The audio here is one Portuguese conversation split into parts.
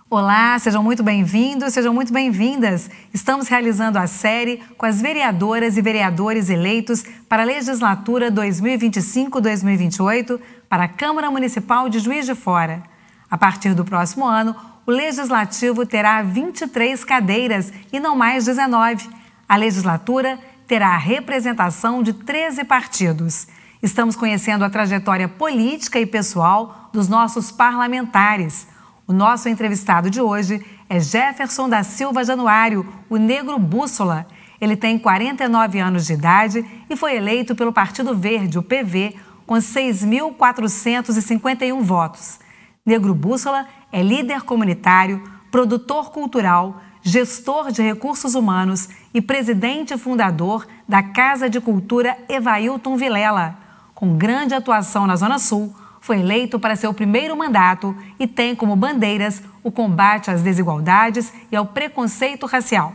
Olá, sejam muito bem-vindos, sejam muito bem-vindas. Estamos realizando a série com as vereadoras e vereadores eleitos para a legislatura 2025-2028 para a Câmara Municipal de Juiz de Fora. A partir do próximo ano, o Legislativo terá 23 cadeiras e não mais 19. A legislatura terá a representação de 13 partidos. Estamos conhecendo a trajetória política e pessoal dos nossos parlamentares. O nosso entrevistado de hoje é Jefferson da Silva Januário, o Negro Bússola. Ele tem 49 anos de idade e foi eleito pelo Partido Verde, o PV, com 6.451 votos. Negro Bússola é líder comunitário, produtor cultural, gestor de recursos humanos e presidente e fundador da Casa de Cultura Evailton Vilela. Com grande atuação na Zona Sul, foi eleito para seu primeiro mandato e tem como bandeiras o combate às desigualdades e ao preconceito racial.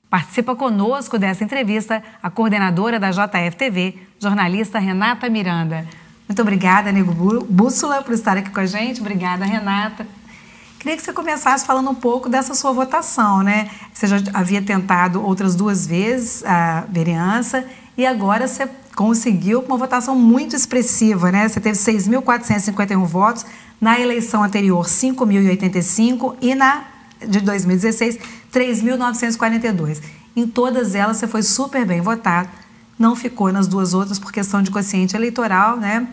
Participa conosco dessa entrevista a coordenadora da JF-TV, jornalista Renata Miranda. Muito obrigada, Negro Bússola, por estar aqui com a gente. Obrigada, Renata. Queria que você começasse falando um pouco dessa sua votação, né? Você já havia tentado outras 2 vezes a vereança e agora você conseguiu uma votação muito expressiva, né? Você teve 6.451 votos, na eleição anterior 5.085 e na de 2016 3.942. Em todas elas você foi super bem votado, não ficou nas 2 outras por questão de quociente eleitoral, né?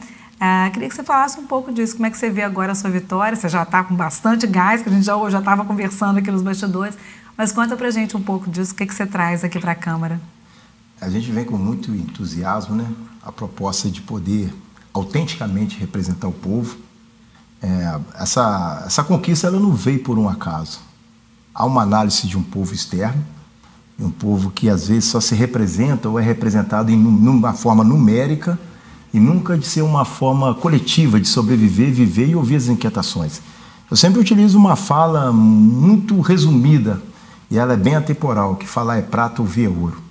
Queria que você falasse um pouco disso, como é que você vê agora a sua vitória, você já está com bastante gás, que a gente já estava conversando aqui nos bastidores, mas conta pra gente um pouco disso, o que você traz aqui para a Câmara. A gente vem com muito entusiasmo, né? A proposta de poder autenticamente representar o povo. Essa conquista ela não veio por um acaso. Há uma análise de um povo externo, um povo que às vezes só se representa ou é representado numa forma numérica e nunca de ser uma forma coletiva de sobreviver, viver e ouvir as inquietações. Eu sempre utilizo uma fala muito resumida e ela é bem atemporal, que falar é prata, ouvir é ouro.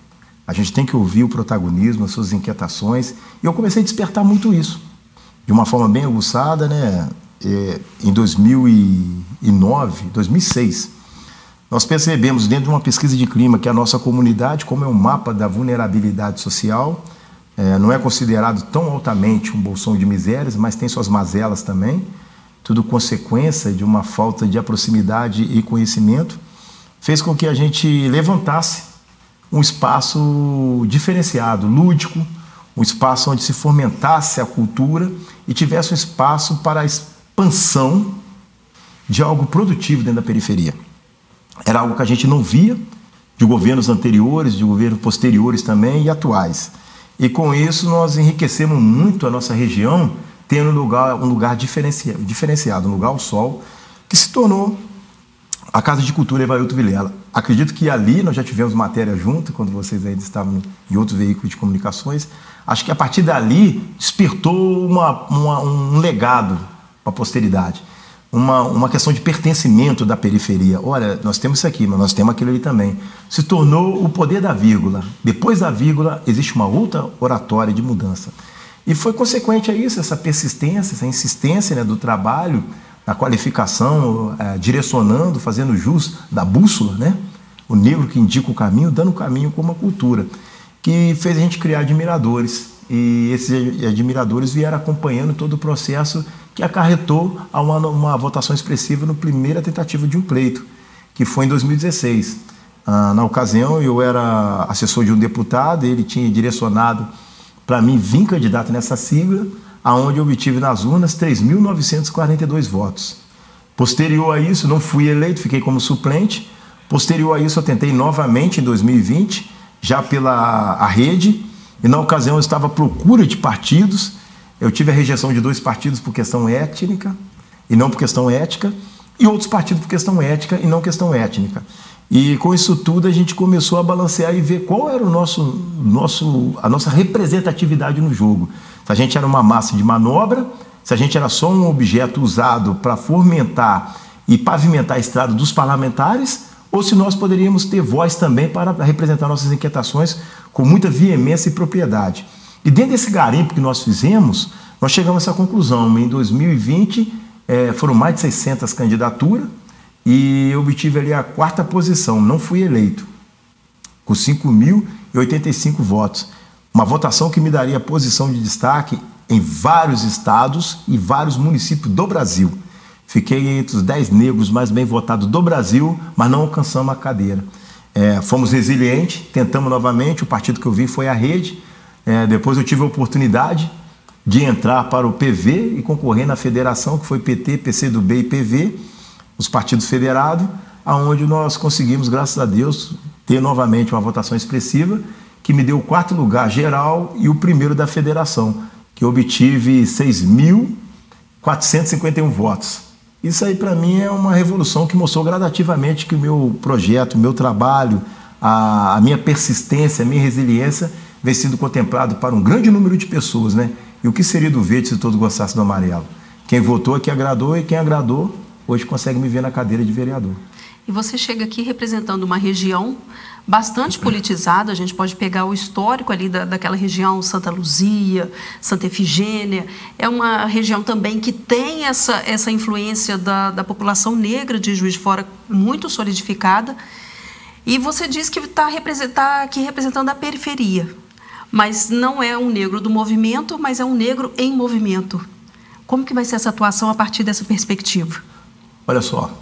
A gente tem que ouvir o protagonismo, as suas inquietações. E eu comecei a despertar muito isso. De uma forma bem aguçada, né? Em 2006, nós percebemos dentro de uma pesquisa de clima que a nossa comunidade, como é um mapa da vulnerabilidade social, não é considerado tão altamente um bolsão de misérias, mas tem suas mazelas também, tudo consequência de uma falta de proximidade e conhecimento, fez com que a gente levantasse um espaço diferenciado, lúdico, um espaço onde se fomentasse a cultura e tivesse um espaço para a expansão de algo produtivo dentro da periferia. Era algo que a gente não via de governos anteriores, de governos posteriores também e atuais. E com isso nós enriquecemos muito a nossa região, tendo um lugar diferenciado, um lugar ao sol, que se tornou a Casa de Cultura Evailton Vilela. Acredito que ali nós já tivemos matéria junto, quando vocês ainda estavam em outros veículos de comunicações. Acho que a partir dali despertou um legado para a posteridade. Uma questão de pertencimento da periferia. Olha, nós temos isso aqui, mas nós temos aquilo ali também. Se tornou o poder da vírgula. Depois da vírgula, existe uma outra oratória de mudança. E foi consequente a isso, essa persistência, essa insistência, né, do trabalho, na qualificação, direcionando, fazendo jus da bússola, né? O negro que indica o caminho, dando o caminho como uma cultura, que fez a gente criar admiradores. E esses admiradores vieram acompanhando todo o processo que acarretou a uma votação expressiva na primeira tentativa de um pleito, que foi em 2016. Na ocasião, eu era assessor de um deputado, ele tinha direcionado para mim vir candidato nessa sigla, aonde eu obtive nas urnas 3.942 votos. Posterior a isso, não fui eleito, fiquei como suplente. Posterior a isso, eu tentei novamente em 2020, já pela rede, e na ocasião eu estava à procura de partidos. Eu tive a rejeição de 2 partidos por questão étnica e não por questão ética, e outros partidos por questão ética e não questão étnica. E com isso tudo a gente começou a balancear e ver qual era a nossa representatividade no jogo. Se a gente era uma massa de manobra, se a gente era só um objeto usado para fomentar e pavimentar a estrada dos parlamentares, ou se nós poderíamos ter voz também para representar nossas inquietações com muita veemência e propriedade. E dentro desse garimpo que nós fizemos, nós chegamos a essa conclusão. Em 2020, foram mais de 600 candidaturas, e eu obtive ali a 4ª posição, não fui eleito, com 5.085 votos. Uma votação que me daria posição de destaque em vários estados e vários municípios do Brasil. Fiquei entre os 10 negros mais bem votados do Brasil, mas não alcançamos a cadeira. Fomos resilientes, tentamos novamente, o partido que eu vi foi a Rede. Depois eu tive a oportunidade de entrar para o PV e concorrer na federação, que foi PT, PCdoB e PV, os partidos federados, aonde nós conseguimos, graças a Deus, ter novamente uma votação expressiva, que me deu o 4º lugar geral e o 1º da federação, que eu obtive 6.451 votos. Isso aí, para mim, é uma revolução que mostrou gradativamente que o meu projeto, o meu trabalho, a minha persistência, a minha resiliência vem sendo contemplado para um grande número de pessoas, né? E o que seria do verde se todos gostassem do amarelo? Quem votou é que agradou, e quem agradou hoje consegue me ver na cadeira de vereador. E você chega aqui representando uma região bastante politizada. A gente pode pegar o histórico ali daquela região, Santa Luzia, Santa Efigênia. É uma região também que tem essa influência da população negra de Juiz de Fora muito solidificada. E você diz que está aqui representando a periferia, mas não é um negro do movimento, mas é um negro em movimento. Como que vai ser essa atuação a partir dessa perspectiva? Olha só,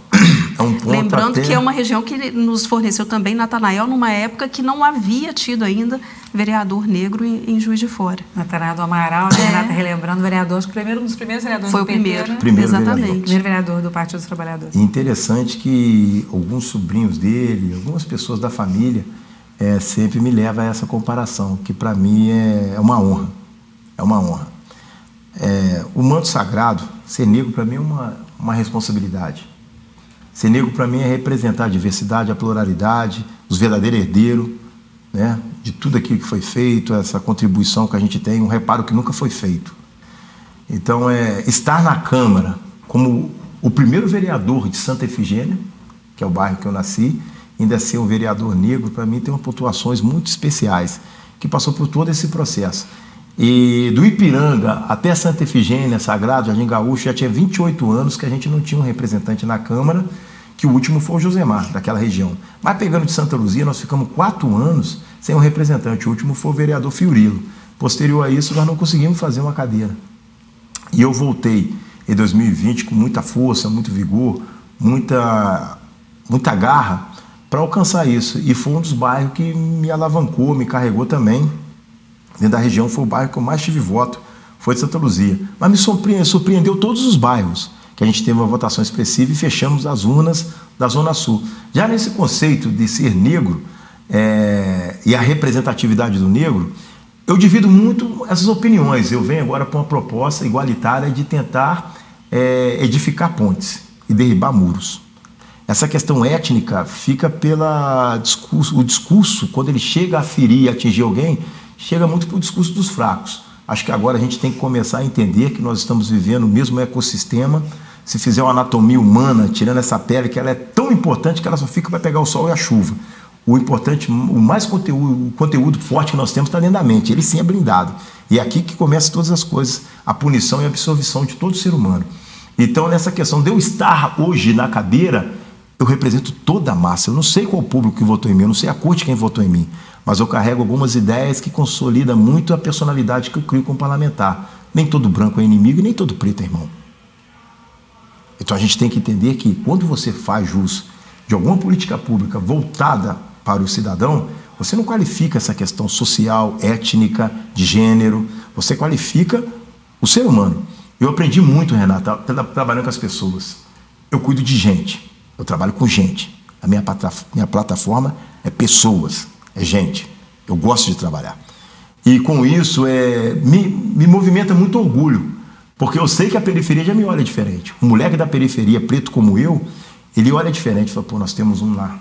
é um ponto. Lembrando que é uma região que nos forneceu também Natanael, numa época que não havia tido ainda vereador negro em Juiz de Fora. Natanael do Amaral, né? Renata relembrando, vereador, acho que um dos primeiros vereadores foi do PT, o primeiro, né? Exatamente. Primeiro vereador do Partido dos Trabalhadores. E interessante que alguns sobrinhos dele, algumas pessoas da família, sempre me levam a essa comparação, que para mim é uma honra. É uma honra. O manto sagrado, ser negro para mim é uma responsabilidade. Ser negro para mim é representar a diversidade, a pluralidade, os verdadeiros herdeiros, né, de tudo aquilo que foi feito, essa contribuição que a gente tem, um reparo que nunca foi feito. Então, estar na Câmara como o primeiro vereador de Santa Efigênia, que é o bairro que eu nasci, ainda ser um vereador negro, para mim tem umas pontuações muito especiais, que passou por todo esse processo. E do Ipiranga até Santa Efigênia, Sagrado, Jardim Gaúcho, já tinha 28 anos que a gente não tinha um representante na Câmara, que o último foi o Josemar, daquela região. Mas pegando de Santa Luzia, nós ficamos 4 anos sem um representante. O último foi o vereador Fiorilo. Posterior a isso, nós não conseguimos fazer uma cadeira. E eu voltei em 2020 com muita força, muito vigor, muita garra para alcançar isso. E foi um dos bairros que me alavancou, me carregou também. Dentro da região foi o bairro que eu mais tive voto, foi de Santa Luzia. Mas me surpreendeu todos os bairros, que a gente teve uma votação expressiva e fechamos as urnas da Zona Sul. Já nesse conceito de ser negro e a representatividade do negro, eu divido muito essas opiniões. Eu venho agora para uma proposta igualitária de tentar edificar pontes e derribar muros. Essa questão étnica fica o discurso, quando ele chega a ferir e atingir alguém, chega muito para o discurso dos fracos. Acho que agora a gente tem que começar a entender que nós estamos vivendo o mesmo ecossistema. Se fizer uma anatomia humana, tirando essa pele, que ela é tão importante que ela só fica para pegar o sol e a chuva. O importante, o conteúdo forte que nós temos está dentro da mente. Ele sim é blindado. E é aqui que começa todas as coisas, a punição e a absorção de todo ser humano. Então, nessa questão de eu estar hoje na cadeira, eu represento toda a massa. Eu não sei qual o público que votou em mim, eu não sei a cor de quem votou em mim, mas eu carrego algumas ideias que consolidam muito a personalidade que eu crio como parlamentar. Nem todo branco é inimigo e nem todo preto é irmão. Então a gente tem que entender que quando você faz jus de alguma política pública voltada para o cidadão, você não qualifica essa questão social, étnica, de gênero, você qualifica o ser humano. Eu aprendi muito, Renata, trabalhando com as pessoas. Eu cuido de gente, eu trabalho com gente. A minha plataforma é pessoas. É gente, eu gosto de trabalhar. E com isso me movimenta muito orgulho, porque eu sei que a periferia já me olha diferente. O moleque da periferia, preto como eu, ele olha diferente, fala, pô, nós temos um lá,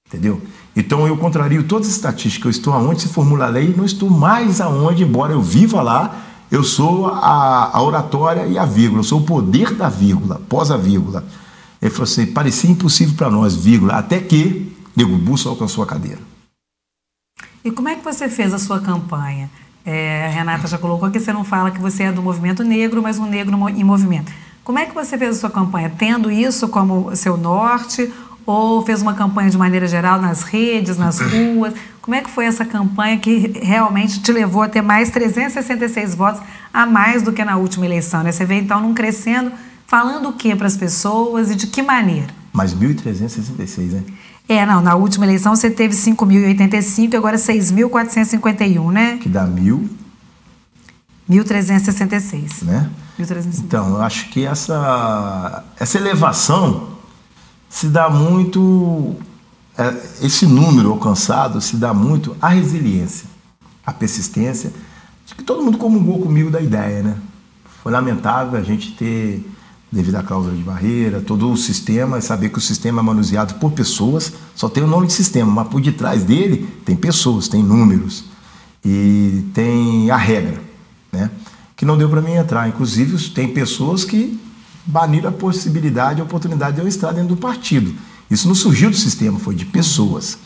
entendeu? Então eu contrario todas as estatísticas, eu estou aonde se formula a lei, não estou mais aonde, embora eu viva lá, eu sou a oratória e a vírgula, eu sou o poder da vírgula, pós a vírgula. Ele falou assim, parecia impossível para nós, vírgula, até que Nego Bússola alcançou a cadeira. E como é que você fez a sua campanha? A Renata já colocou que você não fala que você é do movimento negro, mas um negro em movimento. Como é que você fez a sua campanha? Tendo isso como seu norte ou fez uma campanha de maneira geral nas redes, nas ruas? Como é que foi essa campanha que realmente te levou a ter mais 366 votos a mais do que na última eleição, né? Você veio então num crescendo, falando o que para as pessoas e de que maneira? Mais 1.366, né? Não, na última eleição você teve 5.085 e agora 6.451, né? Que dá 1.366. Né? 1.366. Então, eu acho que essa elevação se dá muito, esse número alcançado se dá muito à resiliência, à persistência. Acho que todo mundo comungou comigo da ideia, né? Foi lamentável a gente ter, devido à cláusula de barreira, todo o sistema, saber que o sistema é manuseado por pessoas, só tem o nome de sistema, mas por detrás dele tem pessoas, tem números e tem a regra, né? Que não deu para mim entrar. Inclusive, tem pessoas que baniram a possibilidade, a oportunidade de eu estar dentro do partido. Isso não surgiu do sistema, foi de pessoas.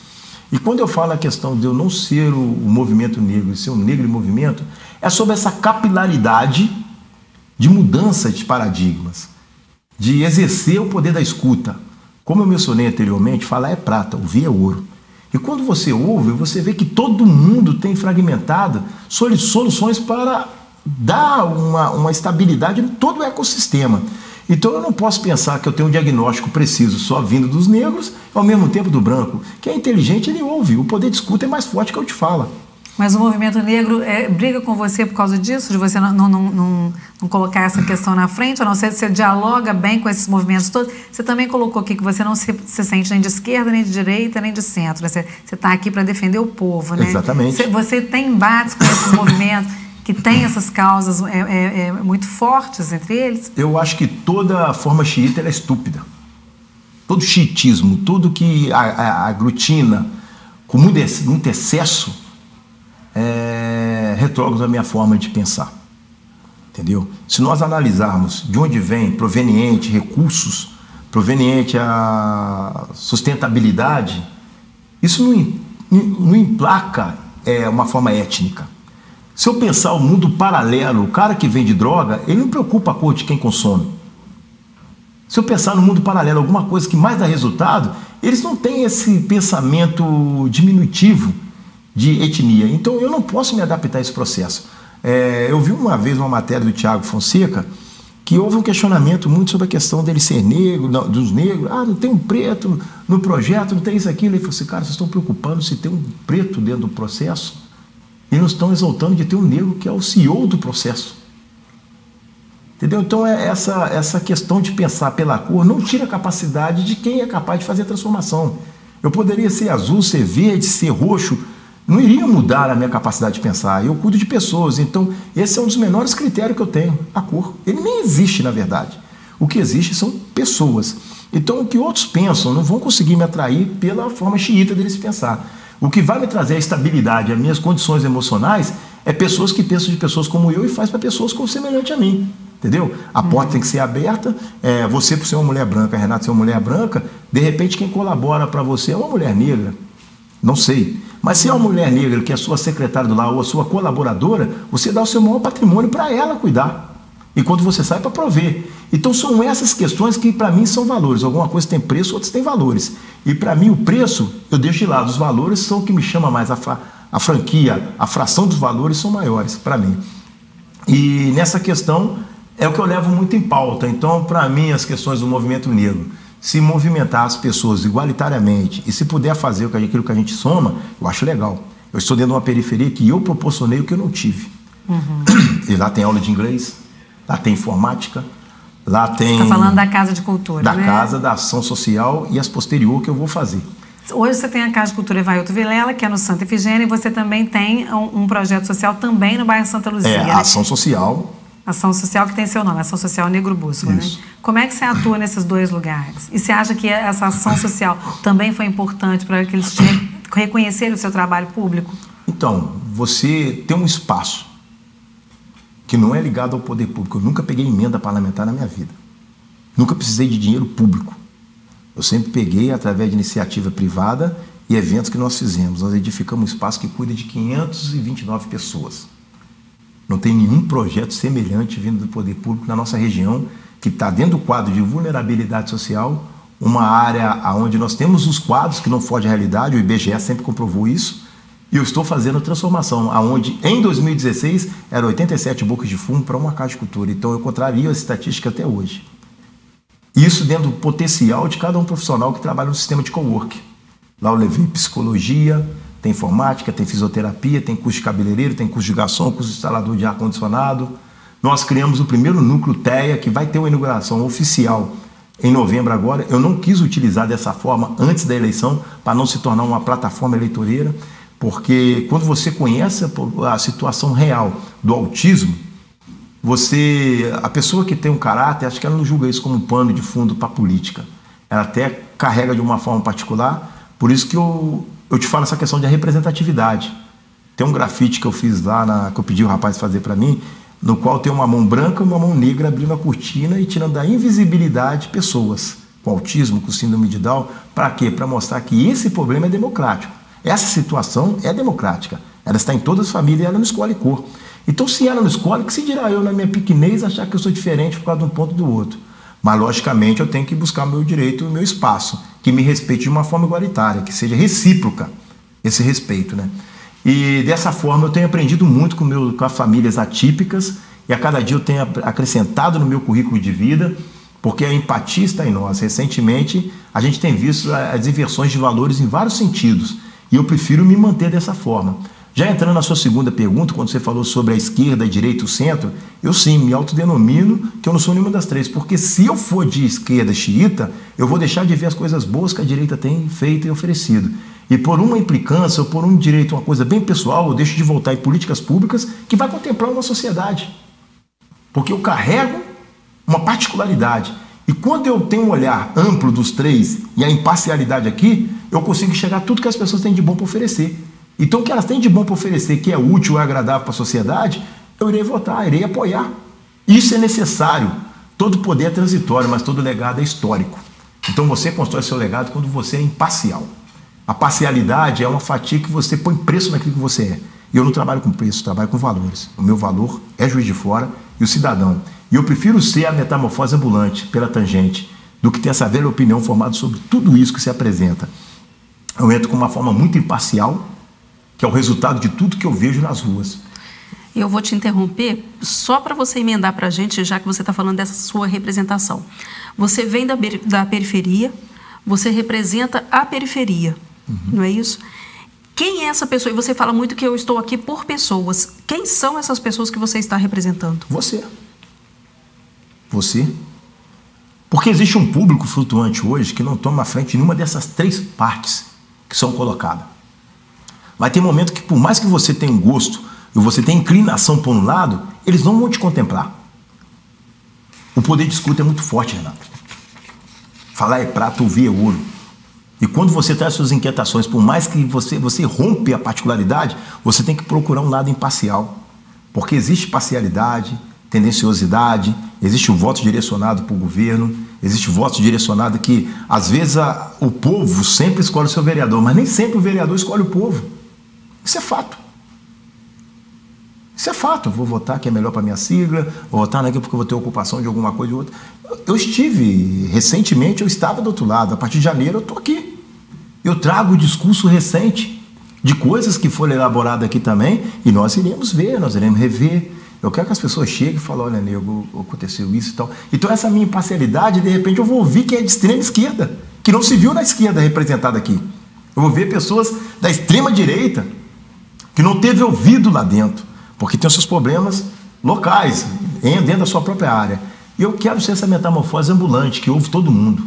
E quando eu falo a questão de eu não ser o movimento negro e ser um negro em movimento, é sobre essa capilaridade de mudança de paradigmas, de exercer o poder da escuta. Como eu mencionei anteriormente, falar é prata, ouvir é ouro. E quando você ouve, você vê que todo mundo tem fragmentado soluções para dar uma estabilidade em todo o ecossistema. Então eu não posso pensar que eu tenho um diagnóstico preciso só vindo dos negros e ao mesmo tempo do branco. Quem é inteligente, ele ouve. O poder de escuta é mais forte que eu te falo. Mas o movimento negro briga com você por causa disso? De você não colocar essa questão na frente? Ou não? Você dialoga bem com esses movimentos todos? Você também colocou aqui que você não se sente nem de esquerda, nem de direita, nem de centro. Né? Você está aqui para defender o povo, né? Exatamente. Você tem embates com esses movimentos que têm essas causas muito fortes entre eles? Eu acho que toda forma xiita ela é estúpida. Todo xiitismo, tudo que aglutina com muito excesso retrógrado da minha forma de pensar, entendeu? Se nós analisarmos de onde vem proveniente recursos, proveniente a sustentabilidade, isso não emplaca uma forma étnica. Se eu pensar o mundo paralelo, o cara que vende droga, ele não preocupa a cor de quem consome. Se eu pensar no mundo paralelo, alguma coisa que mais dá resultado, eles não têm esse pensamento diminutivo de etnia. Então eu não posso me adaptar a esse processo. Eu vi uma vez uma matéria do Tiago Fonseca que houve um questionamento muito sobre a questão dele ser negro, dos negros. Não tem um preto no projeto, não tem isso, aquilo. Ele falou assim, cara, vocês estão preocupando se tem um preto dentro do processo e não estão exaltando de ter um negro que é o CEO do processo. Entendeu? Então essa questão de pensar pela cor não tira a capacidade de quem é capaz de fazer a transformação. Eu poderia ser azul, ser verde, ser roxo, não iria mudar a minha capacidade de pensar. Eu cuido de pessoas, então esse é um dos menores critérios que eu tenho, a cor. Ele nem existe, na verdade. O que existe são pessoas. Então o que outros pensam não vão conseguir me atrair pela forma xiita deles pensar. O que vai me trazer a estabilidade, as minhas condições emocionais, é pessoas que pensam de pessoas como eu e faz para pessoas como semelhante a mim. Entendeu? A porta tem que ser aberta. Você, por ser uma mulher branca, a Renata ser uma mulher branca, de repente quem colabora para você é uma mulher negra. Não sei. Mas se é uma mulher negra que é a sua secretária do lar ou a sua colaboradora, você dá o seu maior patrimônio para ela cuidar. E quando você sai para prover. Então são essas questões que para mim são valores. Alguma coisa tem preço, outras têm valores. E para mim o preço eu deixo de lado. Os valores são o que me chama mais. A franquia, a fração dos valores são maiores para mim. E nessa questão é o que eu levo muito em pauta. Então para mim as questões do movimento negro, se movimentar as pessoas igualitariamente e se puder fazer aquilo que a gente soma, eu acho legal. Eu estou dentro de uma periferia que eu proporcionei o que eu não tive. E lá tem aula de inglês, lá tem informática, lá tem... Você está falando da Casa de Cultura, da né? Casa, da Ação Social e as posterior que eu vou fazer. Hoje você tem a Casa de Cultura Evailton Vilela, que é no Santa Efigênia, e você também tem um projeto social também no bairro Santa Luzia. A Ação Social... Ação Social que tem seu nome, Ação Social Negro Bússola, né? Como é que você atua nesses dois lugares? E você acha que essa ação social também foi importante para que eles reconhecerem o seu trabalho público? Então, você tem um espaço que não é ligado ao poder público. Eu nunca peguei emenda parlamentar na minha vida. Nunca precisei de dinheiro público. Eu sempre peguei através de iniciativa privada e eventos que nós fizemos. Nós edificamos um espaço que cuida de 529 pessoas. Não tem nenhum projeto semelhante vindo do poder público na nossa região que está dentro do quadro de vulnerabilidade social, uma área onde nós temos os quadros que não fogem à realidade, o IBGE sempre comprovou isso, e eu estou fazendo a transformação, onde em 2016 eram 87 bocas de fumo para uma casa de cultura. Então eu contrario a estatística até hoje. Isso dentro do potencial de cada um profissional que trabalha no sistema de cowork. Lá eu levei psicologia, tem informática, tem fisioterapia, tem curso de cabeleireiro, tem curso de garçom, curso de instalador de ar-condicionado. Nós criamos o primeiro núcleo TEA, que vai ter uma inauguração oficial em novembro agora. Eu não quis utilizar dessa forma antes da eleição, para não se tornar uma plataforma eleitoreira, porque quando você conhece a situação real do autismo, a pessoa que tem um caráter, acho que ela não julga isso como um pano de fundo para a política. Ela até carrega de uma forma particular, por isso que eu te falo essa questão de representatividade. Tem um grafite que eu fiz lá, que eu pedi o rapaz fazer para mim, no qual tem uma mão branca e uma mão negra abrindo a cortina e tirando da invisibilidade pessoas com autismo, com síndrome de Down. Para quê? Para mostrar que esse problema é democrático. Essa situação é democrática. Ela está em todas as famílias e ela não escolhe cor. Então, se ela não escolhe, que se dirá eu, na minha pequenez, achar que eu sou diferente por causa de um ponto do outro. Mas, logicamente, eu tenho que buscar o meu direito, o meu espaço, que me respeite de uma forma igualitária, que seja recíproca esse respeito, né? E dessa forma eu tenho aprendido muito com as famílias atípicas, e a cada dia eu tenho acrescentado no meu currículo de vida, porque a empatia está em nós. Recentemente, a gente tem visto as inversões de valores em vários sentidos, e eu prefiro me manter dessa forma. Já entrando na sua segunda pergunta, quando você falou sobre a esquerda, a direita e o centro, eu sim me autodenomino que eu não sou nenhuma das três, porque se eu for de esquerda xiita, eu vou deixar de ver as coisas boas que a direita tem feito e oferecido. E por uma implicância ou por um direito, uma coisa bem pessoal, eu deixo de voltar em políticas públicas que vai contemplar uma sociedade. Porque eu carrego uma particularidade. E quando eu tenho um olhar amplo dos três e a imparcialidade aqui, eu consigo enxergar tudo que as pessoas têm de bom para oferecer. Então, o que elas têm de bom para oferecer, que é útil e agradável para a sociedade, eu irei votar, irei apoiar. Isso é necessário. Todo poder é transitório, mas todo legado é histórico. Então, você constrói seu legado quando você é imparcial. A parcialidade é uma fatia que você põe preço naquilo que você é. E eu não trabalho com preço, trabalho com valores. O meu valor é Juiz de Fora e o cidadão. E eu prefiro ser a metamorfose ambulante pela tangente do que ter essa velha opinião formada sobre tudo isso que se apresenta. Eu entro com uma forma muito imparcial, que é o resultado de tudo que eu vejo nas ruas. Eu vou te interromper só para você emendar para a gente, já que você está falando dessa sua representação. Você vem da periferia, você representa a periferia, não é isso? Quem é essa pessoa? E você fala muito que eu estou aqui por pessoas. Quem são essas pessoas que você está representando? Você. Você. Porque existe um público flutuante hoje que não toma frente em nenhuma dessas três partes que são colocadas. Vai ter momento que, por mais que você tenha um gosto e você tenha inclinação por um lado, eles não vão te contemplar. O poder de escuta é muito forte, Renato. Falar é prata, ouvir é ouro. E quando você traz suas inquietações, por mais que você rompe a particularidade, você tem que procurar um lado imparcial. Porque existe parcialidade, tendenciosidade, existe o voto direcionado para o governo, existe o voto direcionado que, às vezes, o povo sempre escolhe o seu vereador, mas nem sempre o vereador escolhe o povo. Isso é fato. Isso é fato. Eu vou votar que é melhor para minha sigla, vou votar naquilo porque eu vou ter ocupação de alguma coisa ou outra. Recentemente eu estava do outro lado, a partir de janeiro eu estou aqui. Eu trago o discurso recente de coisas que foram elaboradas aqui também e nós iremos ver, nós iremos rever. Eu quero que as pessoas cheguem e falem, olha, nego, aconteceu isso e tal. Então essa minha imparcialidade, de repente eu vou ouvir quem é de extrema esquerda, que não se viu na esquerda representada aqui. Eu vou ver pessoas da extrema direita que não teve ouvido lá dentro, porque tem os seus problemas locais, dentro da sua própria área. E eu quero ser essa metamorfose ambulante, que ouve todo mundo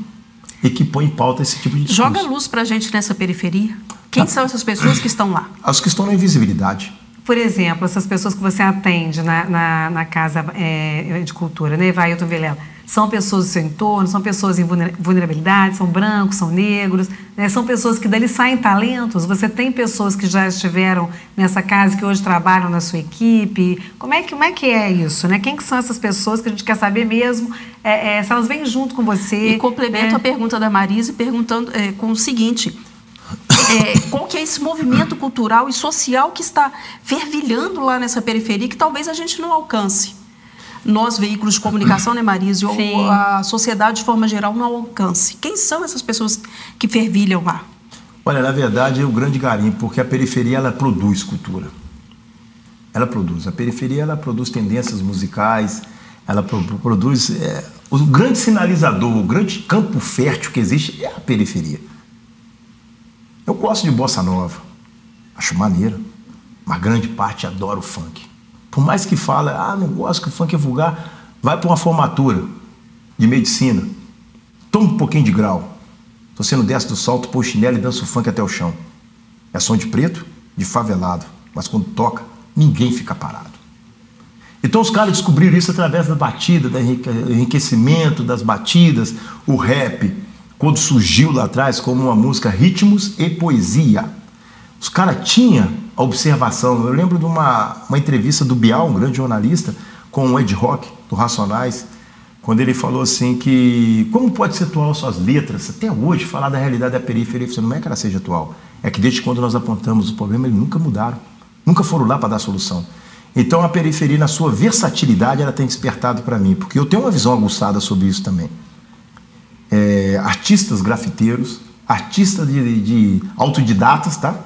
e que põe em pauta esse tipo de discurso. Joga luz pra gente nessa periferia. Quem são essas pessoas que estão lá? As que estão na invisibilidade. Por exemplo, essas pessoas que você atende na Casa de Cultura, né, Evailton Vilela, são pessoas do seu entorno, são pessoas em vulnerabilidade, são brancos, são negros, né, são pessoas que dali saem talentos. Você tem pessoas que já estiveram nessa casa, que hoje trabalham na sua equipe. Como é que é isso, né? Quem que são essas pessoas que a gente quer saber mesmo, se elas vêm junto com você? E complemento a pergunta da Marise perguntando com o seguinte... qual que é esse movimento cultural e social que está fervilhando lá nessa periferia que talvez a gente não alcance? nós, veículos de comunicação, né, Marise, ou a sociedade de forma geral não alcance. Quem são essas pessoas que fervilham lá? Olha, na verdade é o grande garimpo, porque a periferia ela produz cultura. Ela produz. A periferia ela produz tendências musicais, ela produz... o grande sinalizador, o grande campo fértil que existe é a periferia. Eu gosto de bossa nova, acho maneiro, mas grande parte adora o funk. Por mais que fale, não gosto que o funk é vulgar, vai para uma formatura de medicina, toma um pouquinho de grau. Se você não desce do salto, põe o chinelo e dança o funk até o chão. É som de preto, de favelado, mas quando toca, ninguém fica parado. Então os caras descobriram isso através da batida, do enriquecimento das batidas, o rap, quando surgiu lá atrás como uma música ritmos e poesia. Os caras tinham a observação. Eu lembro de uma entrevista do Bial, um grande jornalista, com o Ed Rock, do Racionais, quando ele falou assim que como pode ser atual suas letras, até hoje, falar da realidade da periferia, não é que ela seja atual, é que desde quando nós apontamos o problema, eles nunca mudaram, nunca foram lá para dar solução. Então a periferia, na sua versatilidade, ela tem despertado para mim, porque eu tenho uma visão aguçada sobre isso também. Artistas grafiteiros, artistas de autodidatas, tá?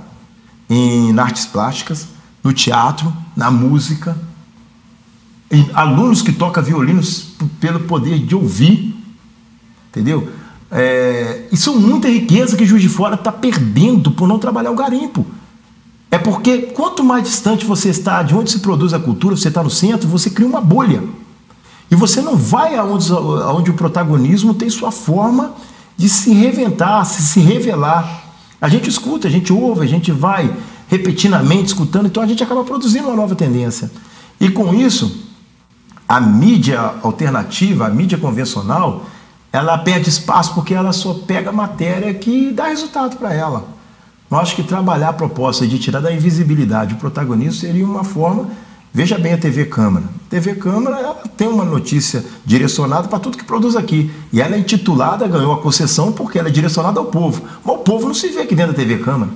Na artes plásticas, no teatro, na música, alunos que tocam violinos pelo poder de ouvir, entendeu? Isso é muita riqueza que Juiz de Fora está perdendo por não trabalhar o garimpo. É porque quanto mais distante você está de onde se produz a cultura, você está no centro, você cria uma bolha. E você não vai aonde o protagonismo tem sua forma de se reinventar, se revelar. A gente escuta, a gente ouve, a gente vai repetidamente escutando, então a gente acaba produzindo uma nova tendência. E com isso, a mídia alternativa, a mídia convencional, ela perde espaço porque ela só pega matéria que dá resultado para ela. Eu acho que trabalhar a proposta de tirar da invisibilidade o protagonismo seria uma forma... Veja bem a TV Câmara. A TV Câmara ela tem uma notícia direcionada para tudo que produz aqui. E ela é intitulada, ganhou a concessão porque ela é direcionada ao povo. Mas o povo não se vê aqui dentro da TV Câmara.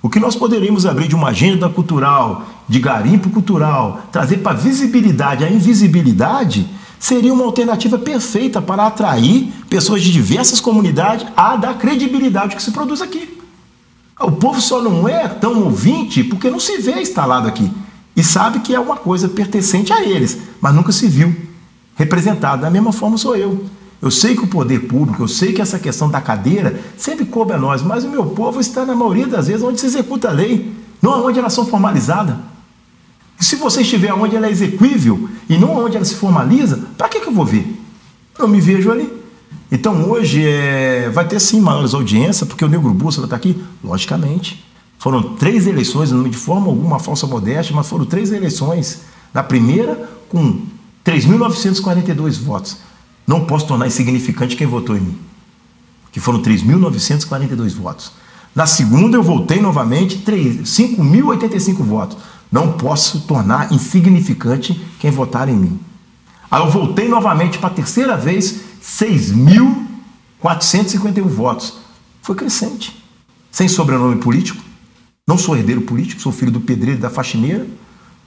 O que nós poderíamos abrir de uma agenda cultural, de garimpo cultural, trazer para a visibilidade a invisibilidade, seria uma alternativa perfeita para atrair pessoas de diversas comunidades a dar credibilidade ao que se produz aqui. O povo só não é tão ouvinte porque não se vê instalado aqui. E sabe que é uma coisa pertencente a eles, mas nunca se viu representado. Da mesma forma sou eu. Eu sei que o poder público, eu sei que essa questão da cadeira sempre coube a nós, mas o meu povo está, na maioria das vezes, onde se executa a lei, não onde elas são formalizadas. E se você estiver onde ela é exequível e não onde ela se formaliza, para que eu vou ver? Eu me vejo ali. Então hoje vai ter sim maiores audiências, porque o Negro Bússola está aqui, logicamente. Foram 3 eleições, não de forma alguma falsa modéstia, mas foram 3 eleições. Na primeira, com 3.942 votos. Não posso tornar insignificante quem votou em mim, que foram 3.942 votos. Na segunda, eu voltei novamente, 5.085 votos. Não posso tornar insignificante quem votar em mim. Aí eu voltei novamente para a terceira vez, 6.451 votos. Foi crescente. Sem sobrenome político. Não sou herdeiro político, sou filho do pedreiro e da faxineira.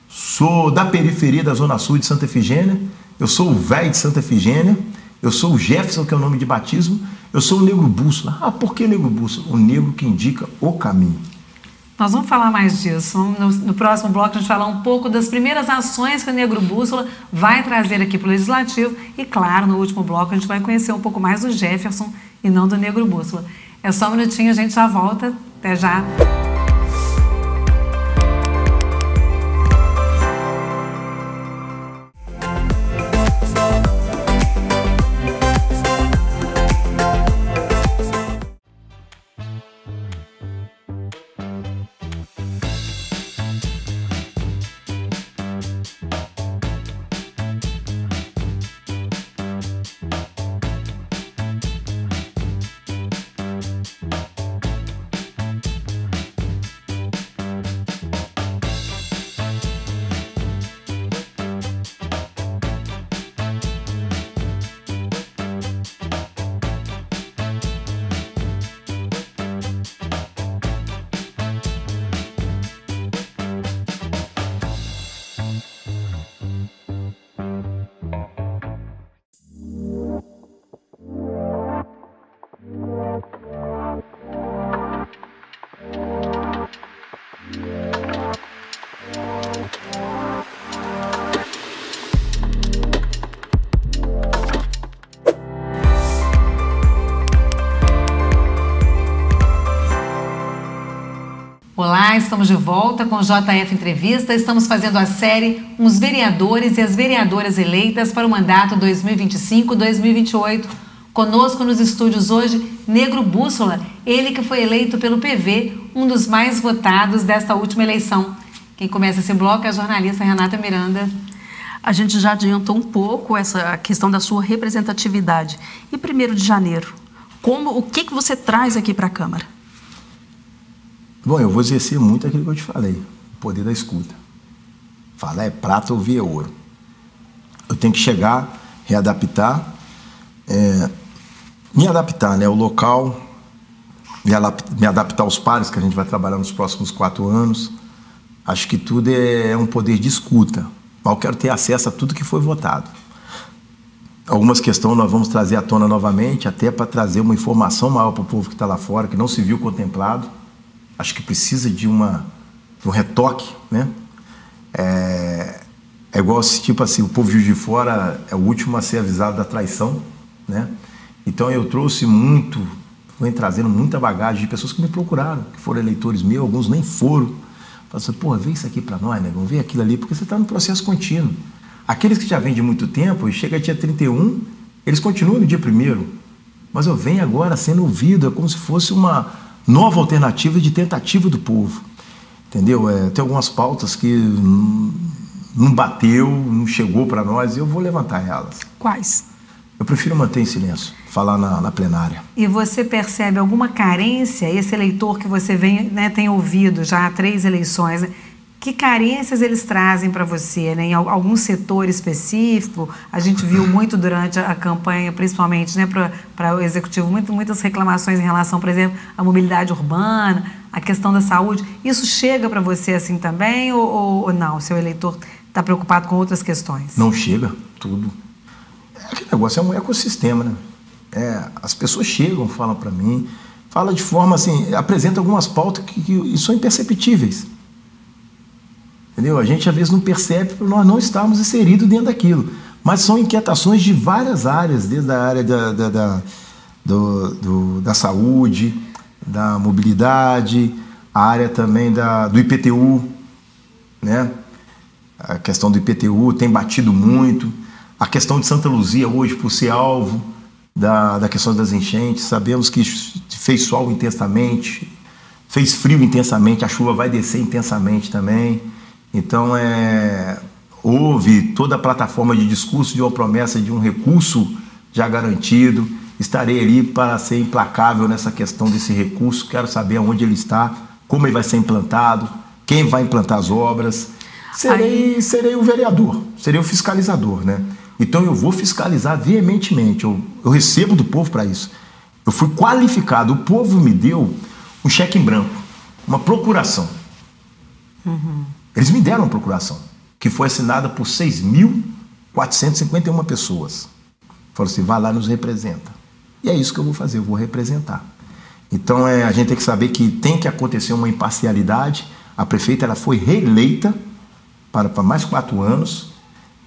Sou da periferia da Zona Sul de Santa Efigênia. Eu sou o velho de Santa Efigênia. Eu sou o Jefferson, que é o nome de batismo. Eu sou o Negro Bússola. Por que Negro Bússola? O negro que indica o caminho. Nós vamos falar mais disso. No próximo bloco, a gente vai falar um pouco das primeiras ações que o Negro Bússola vai trazer aqui para o Legislativo. E, claro, no último bloco, a gente vai conhecer um pouco mais do Jefferson e não do Negro Bússola. É só um minutinho, a gente já volta. Até já. estamos de volta com o JF Entrevista. Estamos fazendo a série Os Vereadores e as Vereadoras Eleitas para o mandato 2025-2028. Conosco nos estúdios hoje, Negro Bússola, ele que foi eleito pelo PV, um dos mais votados desta última eleição. Quem começa esse bloco é a jornalista Renata Miranda. A gente já adiantou um pouco essa questão da sua representatividade. E 1º de janeiro, o que você traz aqui para a Câmara? Bom, eu vou exercer muito aquilo que eu te falei, o poder da escuta. Falar é prata, ouvir é ouro. Eu tenho que chegar, readaptar, me adaptar, né, ao local, me adaptar aos pares que a gente vai trabalhar nos próximos 4 anos. Acho que tudo é um poder de escuta. Mas eu quero ter acesso a tudo que foi votado. Algumas questões nós vamos trazer à tona novamente, até para trazer uma informação maior para o povo que está lá fora, que não se viu contemplado. Acho que precisa de um retoque, né? É igual, tipo assim, o povo de fora é o último a ser avisado da traição, né? Então eu trouxe venho trazendo muita bagagem de pessoas que me procuraram, que foram eleitores meus, alguns nem foram. Falaram assim, pô, vê isso aqui para nós, né? Vamos ver aquilo ali, porque você está no processo contínuo. Aqueles que já vêm de muito tempo, e chega dia 31, eles continuam no dia 1º. Mas eu venho agora sendo ouvido, é como se fosse uma nova alternativa de tentativa do povo. Entendeu? Tem algumas pautas que não bateu, não chegou para nós, e eu vou levantar elas. Quais? Eu prefiro manter em silêncio, falar na plenária. E você percebe alguma carência, esse eleitor que você tem ouvido já há 3 eleições, né? Que carências eles trazem para você, né? Em algum setor específico? A gente viu muito durante a campanha, principalmente, né, para o Executivo, muitas reclamações em relação, por exemplo, à mobilidade urbana, à questão da saúde. Isso chega para você assim também ou não? O seu eleitor está preocupado com outras questões? Não chega, tudo. Aquele negócio é um ecossistema, né? As pessoas chegam, falam para mim, falam de forma assim, apresentam algumas pautas que são imperceptíveis. Entendeu? A gente às vezes não percebe por nós não estarmos inseridos dentro daquilo. Mas são inquietações de várias áreas, desde a área da saúde, da mobilidade, a área também do IPTU, né? A questão do IPTU tem batido muito. A questão de Santa Luzia hoje, por ser alvo da questão das enchentes, sabemos que fez sol intensamente, fez frio intensamente, a chuva vai descer intensamente também. Então, houve toda a plataforma de discurso de uma promessa de um recurso já garantido. Estarei ali para ser implacável nessa questão desse recurso. Quero saber onde ele está, como ele vai ser implantado, quem vai implantar as obras. Serei o vereador, serei o fiscalizador, né? Então eu vou fiscalizar veementemente. Eu recebo do povo para isso. Eu fui qualificado. O povo me deu um cheque em branco, uma procuração. Uhum. Eles me deram uma procuração, que foi assinada por 6.451 pessoas. Falaram assim, vai lá e nos representa. E é isso que eu vou fazer, eu vou representar. Então a gente tem que saber que tem que acontecer uma imparcialidade. A prefeita ela foi reeleita para mais 4 anos.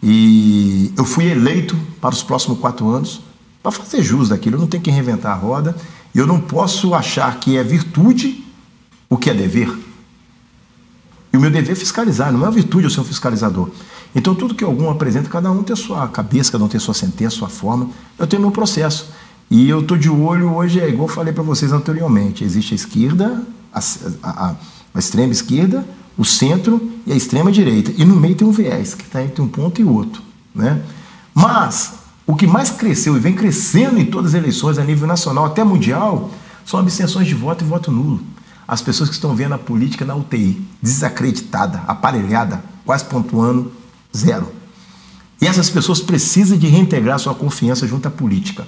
E eu fui eleito para os próximos 4 anos para fazer jus daquilo. Eu não tenho que reinventar a roda. E eu não posso achar que é virtude o que é dever. E o meu dever é fiscalizar, não é uma virtude eu ser um fiscalizador. Então tudo que algum apresenta, cada um tem a sua cabeça, cada um tem a sua sentença, a sua forma. Eu tenho meu processo. E eu estou de olho hoje, igual eu falei para vocês anteriormente, existe a esquerda, a extrema esquerda, o centro e a extrema direita. E no meio tem um viés, que está entre um ponto e outro, né? Mas o que mais cresceu e vem crescendo em todas as eleições a nível nacional, até mundial, são abstenções de voto e voto nulo. As pessoas que estão vendo a política na UTI, desacreditada, aparelhada, quase pontuando 0. E essas pessoas precisam de reintegrar sua confiança junto à política.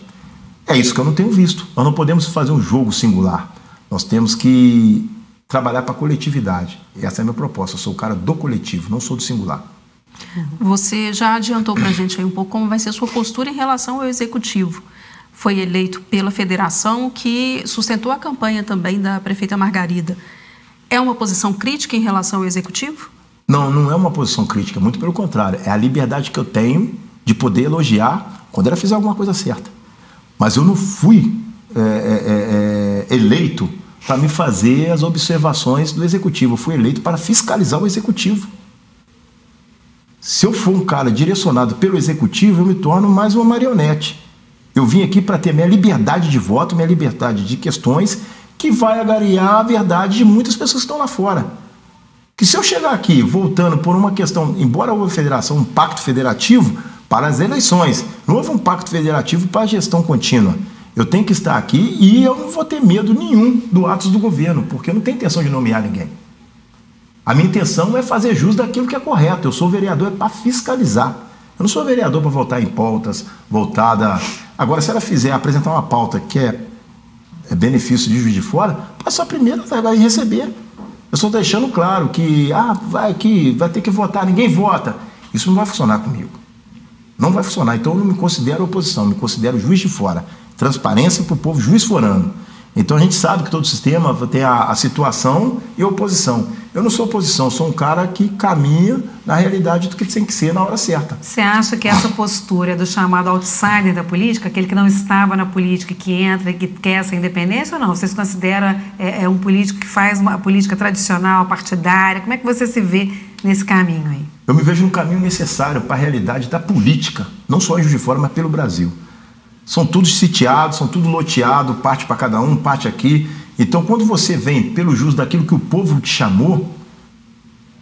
É isso que eu não tenho visto. Nós não podemos fazer um jogo singular. Nós temos que trabalhar para a coletividade. E essa é a minha proposta. Eu sou o cara do coletivo, não sou do singular. Você já adiantou para a gente aí um pouco como vai ser a sua postura em relação ao Executivo. Foi eleito pela federação, que sustentou a campanha também da prefeita Margarida. É uma posição crítica em relação ao Executivo? Não, não é uma posição crítica, muito pelo contrário. É a liberdade que eu tenho de poder elogiar quando ela fizer alguma coisa certa. Mas eu não fui eleito para me fazer as observações do Executivo. Eu fui eleito para fiscalizar o Executivo. Se eu for um cara direcionado pelo Executivo, eu me torno mais uma marionete. Eu vim aqui para ter minha liberdade de voto, minha liberdade de questões, que vai agariar a verdade de muitas pessoas que estão lá fora. Que se eu chegar aqui voltando por uma questão, embora houve federação, um pacto federativo para as eleições, não houve um pacto federativo para a gestão contínua. Eu tenho que estar aqui e eu não vou ter medo nenhum do atos do governo, porque eu não tenho intenção de nomear ninguém. A minha intenção é fazer jus daquilo que é correto. Eu sou vereador para fiscalizar. Eu não sou vereador para votar em pautas voltada... Agora, se ela apresentar uma pauta que é benefício de Juiz de Fora, passa a primeira, vai receber. Eu estou deixando claro que vai ter que votar, ninguém vota. Isso não vai funcionar comigo. Não vai funcionar. Então eu não me considero oposição, me considero Juiz de Fora. Transparência para o povo juiz forano. Então a gente sabe que todo sistema tem a situação e a oposição. Eu não sou oposição, sou um cara que caminha na realidade do que tem que ser na hora certa. Você acha que essa postura do chamado outsider da política, aquele que não estava na política e que entra e que quer essa independência ou não? Você se considera um político que faz uma política tradicional, partidária? Como é que você se vê nesse caminho aí? Eu me vejo no caminho necessário para a realidade da política, não só em Juiz de Fora, mas pelo Brasil. São todos sitiados, são tudo loteado, parte para cada um, parte aqui. Então, quando você vem pelo jus daquilo que o povo te chamou,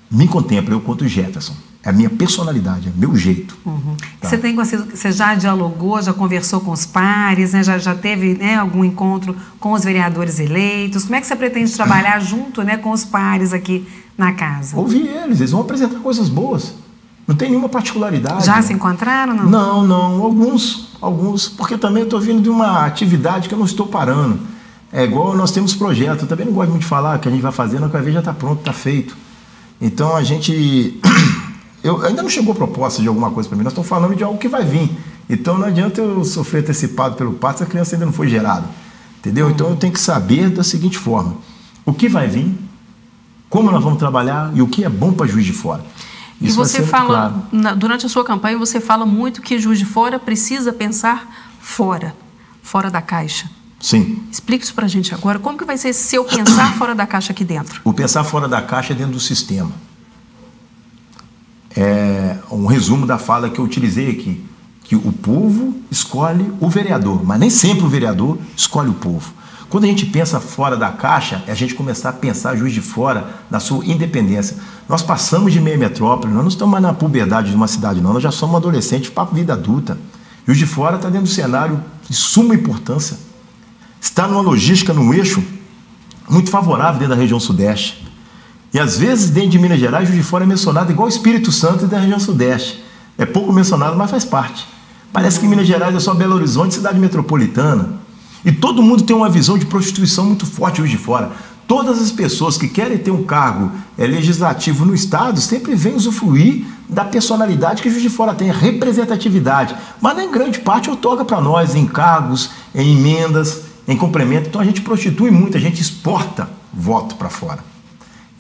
me contempla, eu quanto Jefferson. É a minha personalidade, é o meu jeito. Uhum. Tá? Você já dialogou, já conversou com os pares, né? já teve, né, algum encontro com os vereadores eleitos? Como é que você pretende trabalhar junto, né, com os pares aqui na casa? Ouvi eles vão apresentar coisas boas. Não tem nenhuma particularidade. Já se encontraram, não? Não. Alguns, porque também eu estou vindo de uma atividade que eu não estou parando. É igual nós temos projeto, eu também não gosto muito de falar que a gente vai fazendo, que vai ver já está pronto, está feito. Então a gente... ainda não chegou proposta de alguma coisa para mim, nós estamos falando de algo que vai vir. Então não adianta eu sofrer antecipado pelo parto se a criança ainda não foi gerada. Entendeu? Então eu tenho que saber da seguinte forma: o que vai vir, como nós vamos trabalhar e o que é bom para Juiz de Fora. Isso. E você fala, durante a sua campanha, você fala muito que Juiz de Fora precisa pensar fora da caixa. Sim. Explique isso para a gente agora. Como que vai ser esse seu pensar fora da caixa aqui dentro? O pensar fora da caixa é dentro do sistema. É um resumo da fala que eu utilizei aqui, que o povo escolhe o vereador, mas nem sempre o vereador escolhe o povo. Quando a gente pensa fora da caixa, é a gente começar a pensar Juiz de Fora na sua independência. Nós passamos de meia metrópole, nós não estamos mais na puberdade de uma cidade, não. Nós já somos adolescentes para a vida adulta. Juiz de Fora está dentro do cenário de suma importância. Está numa logística, num eixo muito favorável dentro da região sudeste. E às vezes, dentro de Minas Gerais, Juiz de Fora é mencionado igual o Espírito Santo da região sudeste. É pouco mencionado, mas faz parte. Parece que Minas Gerais é só Belo Horizonte, cidade metropolitana. E todo mundo tem uma visão de prostituição muito forte Juiz de Fora. Todas as pessoas que querem ter um cargo legislativo no Estado sempre vêm usufruir da personalidade que Juiz de Fora tem, a representatividade. Mas, em grande parte, outorga para nós em cargos, em emendas, em complemento. Então, a gente prostitui muito, a gente exporta voto para fora.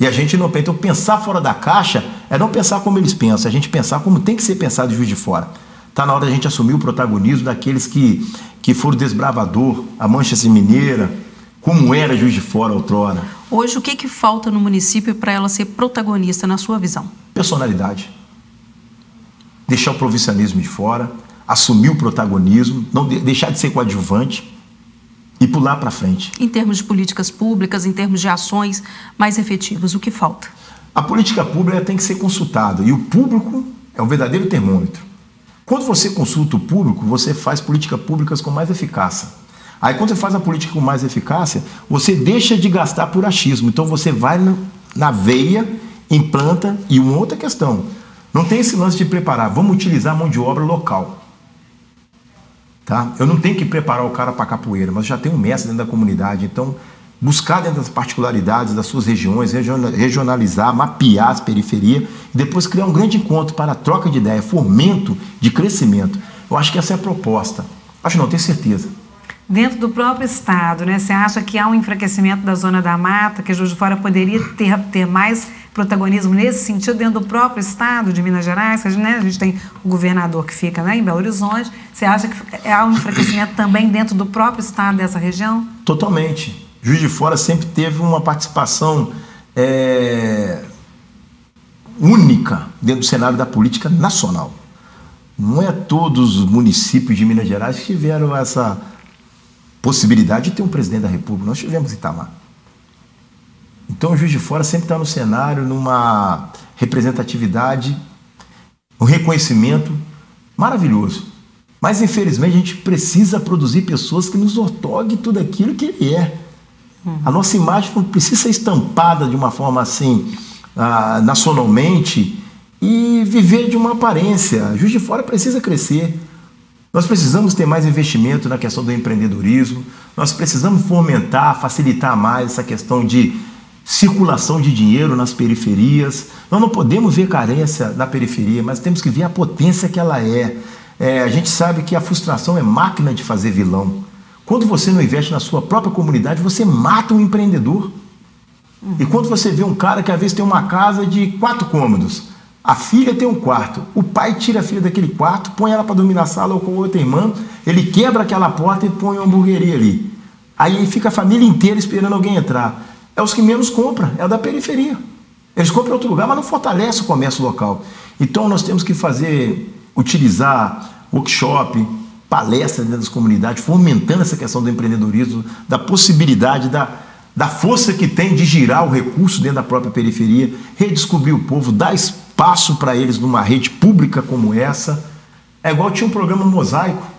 E a gente não pensa. Então, pensar fora da caixa é não pensar como eles pensam, a gente pensar como tem que ser pensado Juiz de Fora. Está na hora da gente assumir o protagonismo daqueles que foram desbravador, a Mancha Mineira, como era Juiz de Fora outrora. Hoje, o que falta no município para ela ser protagonista, na sua visão? Personalidade. Deixar o provincianismo de fora, assumir o protagonismo, não deixar de ser coadjuvante e pular para frente. Em termos de políticas públicas, em termos de ações mais efetivas, o que falta? A política pública tem que ser consultada e o público é o verdadeiro termômetro. Quando você consulta o público, você faz políticas públicas com mais eficácia. Aí, quando você faz a política com mais eficácia, você deixa de gastar por achismo. Então, você vai na veia, implanta. E uma outra questão, não tem esse lance de preparar. Vamos utilizar a mão de obra local. Tá? Eu não tenho que preparar o cara para capoeira, mas já tenho um mestre dentro da comunidade. Então, buscar dentro das particularidades das suas regiões, regionalizar, mapear as periferias e depois criar um grande encontro para a troca de ideia, fomento de crescimento. Eu acho que essa é a proposta. Acho não, tenho certeza. Dentro do próprio Estado, né? Você acha que há um enfraquecimento da Zona da Mata, que Juiz de Fora poderia ter mais protagonismo nesse sentido dentro do próprio Estado de Minas Gerais? Né? A gente tem o governador que fica, né, em Belo Horizonte. Você acha que há um enfraquecimento também dentro do próprio Estado dessa região? Totalmente. Juiz de Fora sempre teve uma participação única dentro do cenário da política nacional. Não é todos os municípios de Minas Gerais que tiveram essa possibilidade de ter um presidente da República. Nós tivemos Itamar. Então, o Juiz de Fora sempre está no cenário, numa representatividade, um reconhecimento maravilhoso. Mas, infelizmente, a gente precisa produzir pessoas que nos outorguem tudo aquilo que ele é. A nossa imagem não precisa ser estampada de uma forma assim, nacionalmente, e viver de uma aparência. Juiz de Fora precisa crescer. Nós precisamos ter mais investimento na questão do empreendedorismo, nós precisamos fomentar, facilitar mais essa questão de circulação de dinheiro nas periferias. Nós não podemos ver carência na periferia, mas temos que ver a potência que ela é. A gente sabe que a frustração é máquina de fazer vilão. Quando você não investe na sua própria comunidade, você mata um empreendedor. E quando você vê um cara que às vezes tem uma casa de 4 cômodos, a filha tem um quarto, o pai tira a filha daquele quarto, põe ela para dormir na sala ou com outra irmã, ele quebra aquela porta e põe uma hamburgueria ali. Aí fica a família inteira esperando alguém entrar. É os que menos compram, é da periferia. Eles compram em outro lugar, mas não fortalece o comércio local. Então nós temos que utilizar workshop, palestras dentro das comunidades, fomentando essa questão do empreendedorismo, da possibilidade, da força que tem de girar o recurso dentro da própria periferia, redescobrir o povo, dar espaço para eles numa rede pública como essa. É igual tinha um programa Mosaico,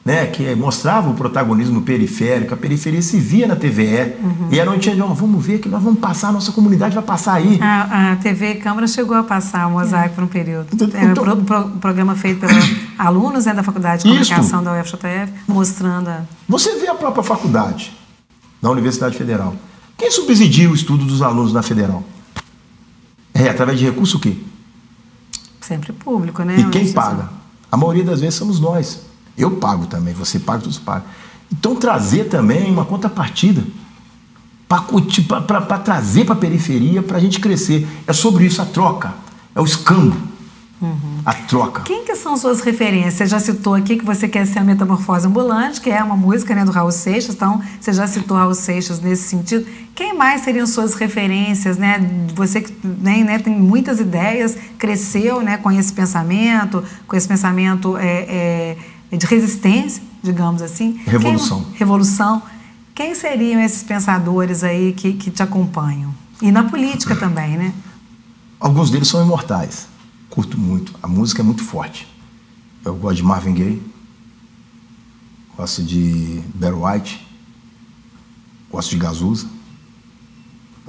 né, que mostrava o protagonismo periférico, a periferia se via na TVE, e era onde tinha, vamos ver que nós vamos passar, a nossa comunidade vai passar aí. A TV Câmara chegou a passar o Mosaico por um período. Um programa feito pelos alunos, né, da Faculdade de Comunicação da UFJF, mostrando Você vê a própria faculdade da Universidade Federal. Quem subsidia o estudo dos alunos na Federal? Através de recurso o quê? Sempre público, né? E quem paga? A maioria das vezes somos nós. Eu pago também, você paga, todos pagam. Então trazer também uma contrapartida para trazer para a periferia, para a gente crescer. É sobre isso, a troca, é o escambo. A troca. Quem que são suas referências? Você já citou aqui que você quer ser a Metamorfose Ambulante, que é uma música, né, do Raul Seixas, então você já citou Raul Seixas nesse sentido. Quem mais seriam suas referências, né? Você que tem muitas ideias, cresceu, né, com esse pensamento de resistência, digamos assim. Revolução. Quem seriam esses pensadores aí que te acompanham? E na política também, né? Alguns deles são imortais. Curto muito. A música é muito forte. Eu gosto de Marvin Gaye, gosto de Barry White, gosto de Gazuza,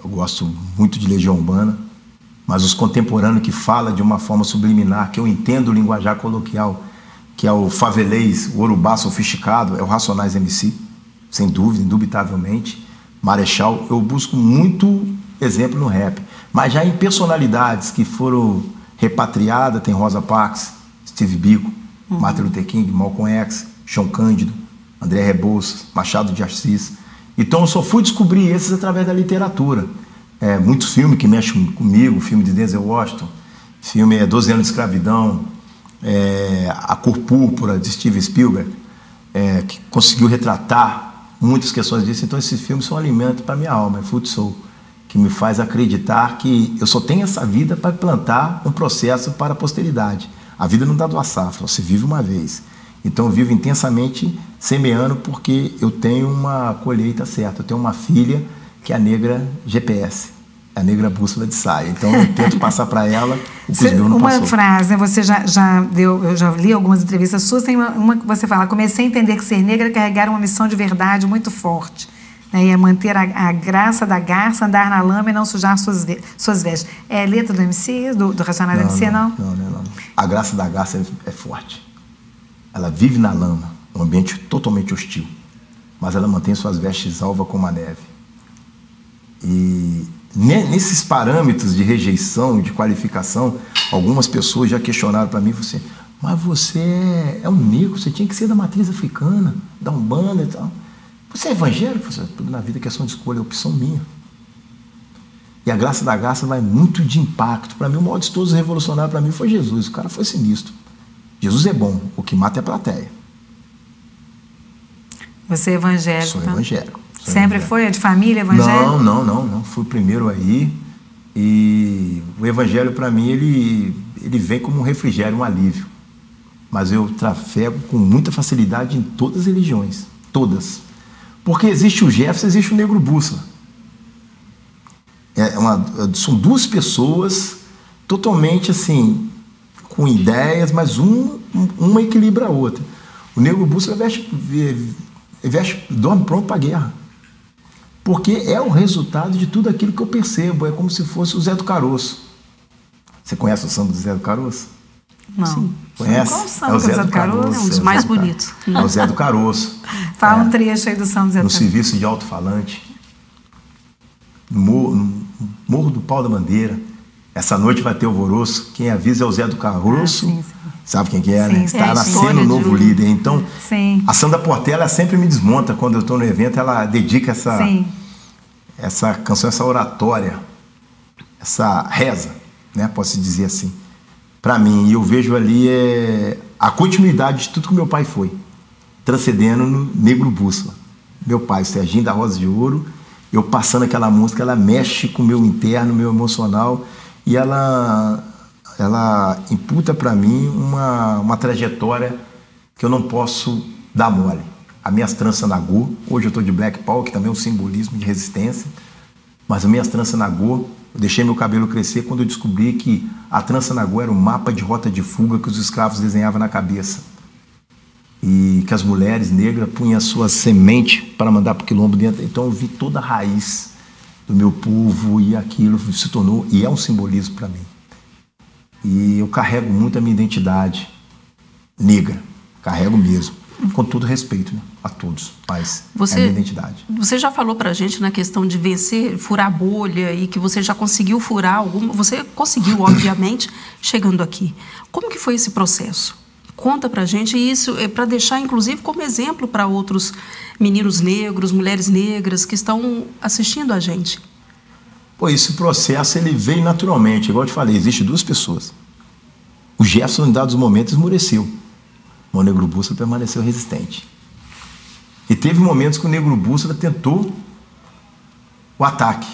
eu gosto muito de Legião Urbana, mas os contemporâneos que falam de uma forma subliminar, que eu entendo o linguajar coloquial, que é o favelês, o urubá sofisticado, é o Racionais MC, sem dúvida, indubitavelmente. Marechal, eu busco muito exemplo no rap, mas já em personalidades que foram repatriada, tem Rosa Parks, Steve Biko, Martin Luther King, Malcolm X, João Cândido, André Rebouças, Machado de Assis. Então eu só fui descobrir esses através da literatura. Muitos filmes que mexem comigo, filme de Denzel Washington, filme 12 anos de escravidão, A Cor Púrpura, de Steven Spielberg, que conseguiu retratar muitas questões disso. Então esses filmes são um alimento para a minha alma, é food soul, que me faz acreditar que eu só tenho essa vida para plantar um processo para a posteridade. A vida não dá duas safras, você vive uma vez. Então eu vivo intensamente semeando porque eu tenho uma colheita certa. Eu tenho uma filha que é a negra GPS, a negra bússola de saia. Então eu tento passar para ela o que os meus não passou. Uma frase, você já deu, eu já li algumas entrevistas suas, tem uma que você fala: comecei a entender que ser negra é carregar uma missão de verdade muito forte. E é manter a graça da garça, andar na lama e não sujar suas vestes. É letra do MC, do Racionais MC, não? Não. A graça da garça é forte. Ela vive na lama, um ambiente totalmente hostil, mas ela mantém suas vestes alvas como a neve. E nesses parâmetros de rejeição, de qualificação, algumas pessoas já questionaram para mim, mas você é um negro, você tinha que ser da matriz africana, da Umbanda e tal. Você é evangélico? Tudo na vida é questão de escolha, é opção minha. E a graça da garça vai muito de impacto. Para mim, o maior de todos revolucionário para mim foi Jesus. O cara foi sinistro. Jesus é bom, o que mata é a plateia. Você é evangélico? Sou evangélico. Sempre foi? É de família, evangelho? Não. Fui o primeiro aí. E o evangelho, para mim, ele vem como um refrigério, um alívio. Mas eu trafego com muita facilidade em todas as religiões. Todas. Porque existe o Jefferson, existe o Negro Bússola. São duas pessoas totalmente assim, com ideias, mas uma equilibra a outra. O Negro Bússola dorme pronto para a guerra. Porque é o resultado de tudo aquilo que eu percebo. É como se fosse o Zé do Caroço. Você conhece o samba do Zé do Caroço? Não. Sim. Conhece? Qual samba do Zé do Caroço? É um dos mais bonitos. É o Zé do Caroço. Fala um trecho aí do samba do Zé do Caroço. No serviço de alto-falante. No Morro do Pau da Bandeira. Essa noite vai ter alvoroço. Quem avisa é o Zé do Caroço. Sim. Sabe quem que é, Sim, né? Está nascendo um novo líder. Então, a Sandra Portela sempre me desmonta. Quando eu estou no evento, ela dedica essa canção, essa oratória, essa reza, né? Posso dizer assim, para mim. E eu vejo ali a continuidade de tudo que meu pai foi, transcendendo no Negro Bússola. Meu pai, Serginho da Rosa de Ouro, eu passando aquela música, ela mexe com o meu interno, meu emocional, e ela imputa para mim uma trajetória que eu não posso dar mole. As minhas tranças nagô, hoje eu estou de Black Power, que também é um simbolismo de resistência, mas as minhas tranças nagô, eu deixei meu cabelo crescer quando eu descobri que a trança nagô era o mapa de rota de fuga que os escravos desenhavam na cabeça. E que as mulheres negras punham a sua semente para mandar para o quilombo dentro. Então eu vi toda a raiz do meu povo e aquilo se tornou, e é um simbolismo para mim. E eu carrego muito a minha identidade negra, carrego mesmo, com todo respeito, né, a todos, mas é a minha identidade. Você já falou pra gente na questão de vencer, furar a bolha, e que você já conseguiu furar alguma, você conseguiu, obviamente, chegando aqui. Como que foi esse processo? Conta pra gente, e isso é para deixar, inclusive, como exemplo para outros meninos negros, mulheres negras que estão assistindo a gente. Pô, esse processo ele veio naturalmente, igual eu te falei, existem duas pessoas. O Jefferson, em dados momentos, esmoreceu. O Negro Bússola permaneceu resistente. E teve momentos que o Negro Bússola tentou o ataque.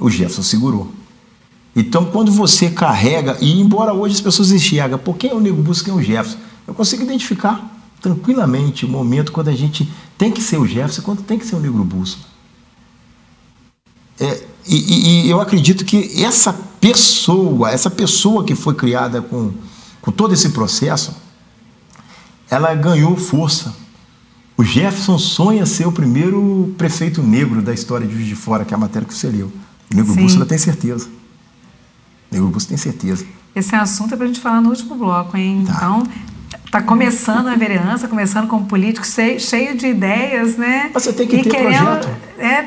O Jefferson segurou. Então, quando você carrega, e embora hoje as pessoas enxergam, por quem é o Negro Bússola, quem é o Jefferson? Eu consigo identificar tranquilamente o momento quando a gente tem que ser o Jefferson, quando tem que ser o Negro Bússola. E eu acredito que essa pessoa que foi criada com todo esse processo, ela ganhou força. O Jefferson sonha ser o primeiro prefeito negro da história de Juiz de Fora, que é a matéria que você leu. O Negro Bússola tem certeza. O Negro Bússola tem certeza. Esse assunto é para a gente falar no último bloco, hein? Tá. Então, está começando a vereança, começando como político, cheio de ideias, né? Mas você tem que ter projeto.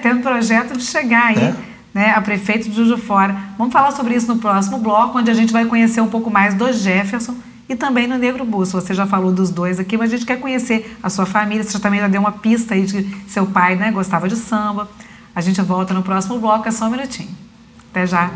Tendo projeto de chegar aí, né, a prefeito de Juiz de Fora. Vamos falar sobre isso no próximo bloco, onde a gente vai conhecer um pouco mais do Jefferson e também no Negro Bússola. Você já falou dos dois aqui, mas a gente quer conhecer a sua família. Você também já deu uma pista aí de que seu pai, né, gostava de samba. A gente volta no próximo bloco, é só um minutinho. Até já.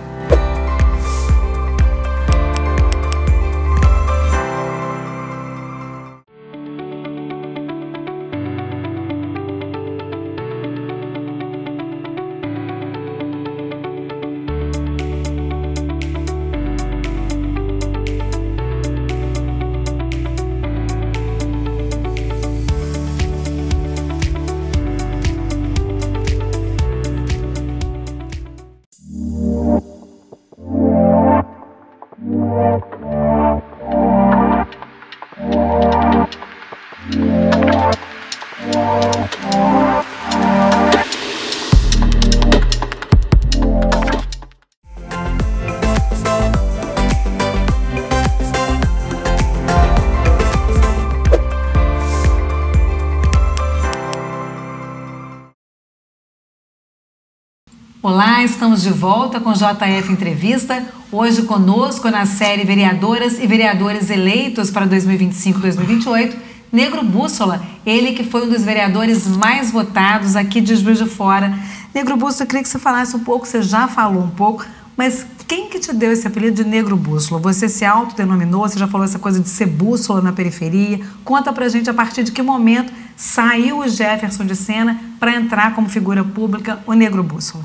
Olá, estamos de volta com JF Entrevista. Hoje conosco na série Vereadoras e Vereadores Eleitos para 2025-2028, Negro Bússola, ele que foi um dos vereadores mais votados aqui de Juiz de Fora. Negro Bússola, eu queria que você falasse um pouco, você já falou um pouco, mas quem que te deu esse apelido de Negro Bússola? Você se autodenominou, você já falou essa coisa de ser bússola na periferia. Conta pra gente a partir de que momento saiu o Jefferson de cena para entrar como figura pública o Negro Bússola?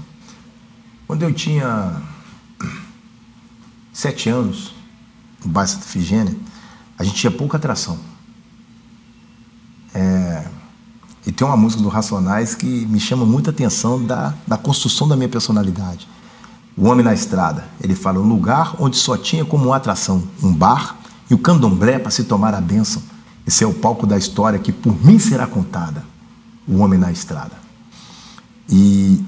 Quando eu tinha 7 anos, no bairro Santa Efigênia, a gente tinha pouca atração. E tem uma música do Racionais que me chama muita atenção da construção da minha personalidade. O Homem na Estrada. Ele fala: um lugar onde só tinha como uma atração um bar e o candomblé para se tomar a bênção. Esse é o palco da história que por mim será contada. O Homem na Estrada. E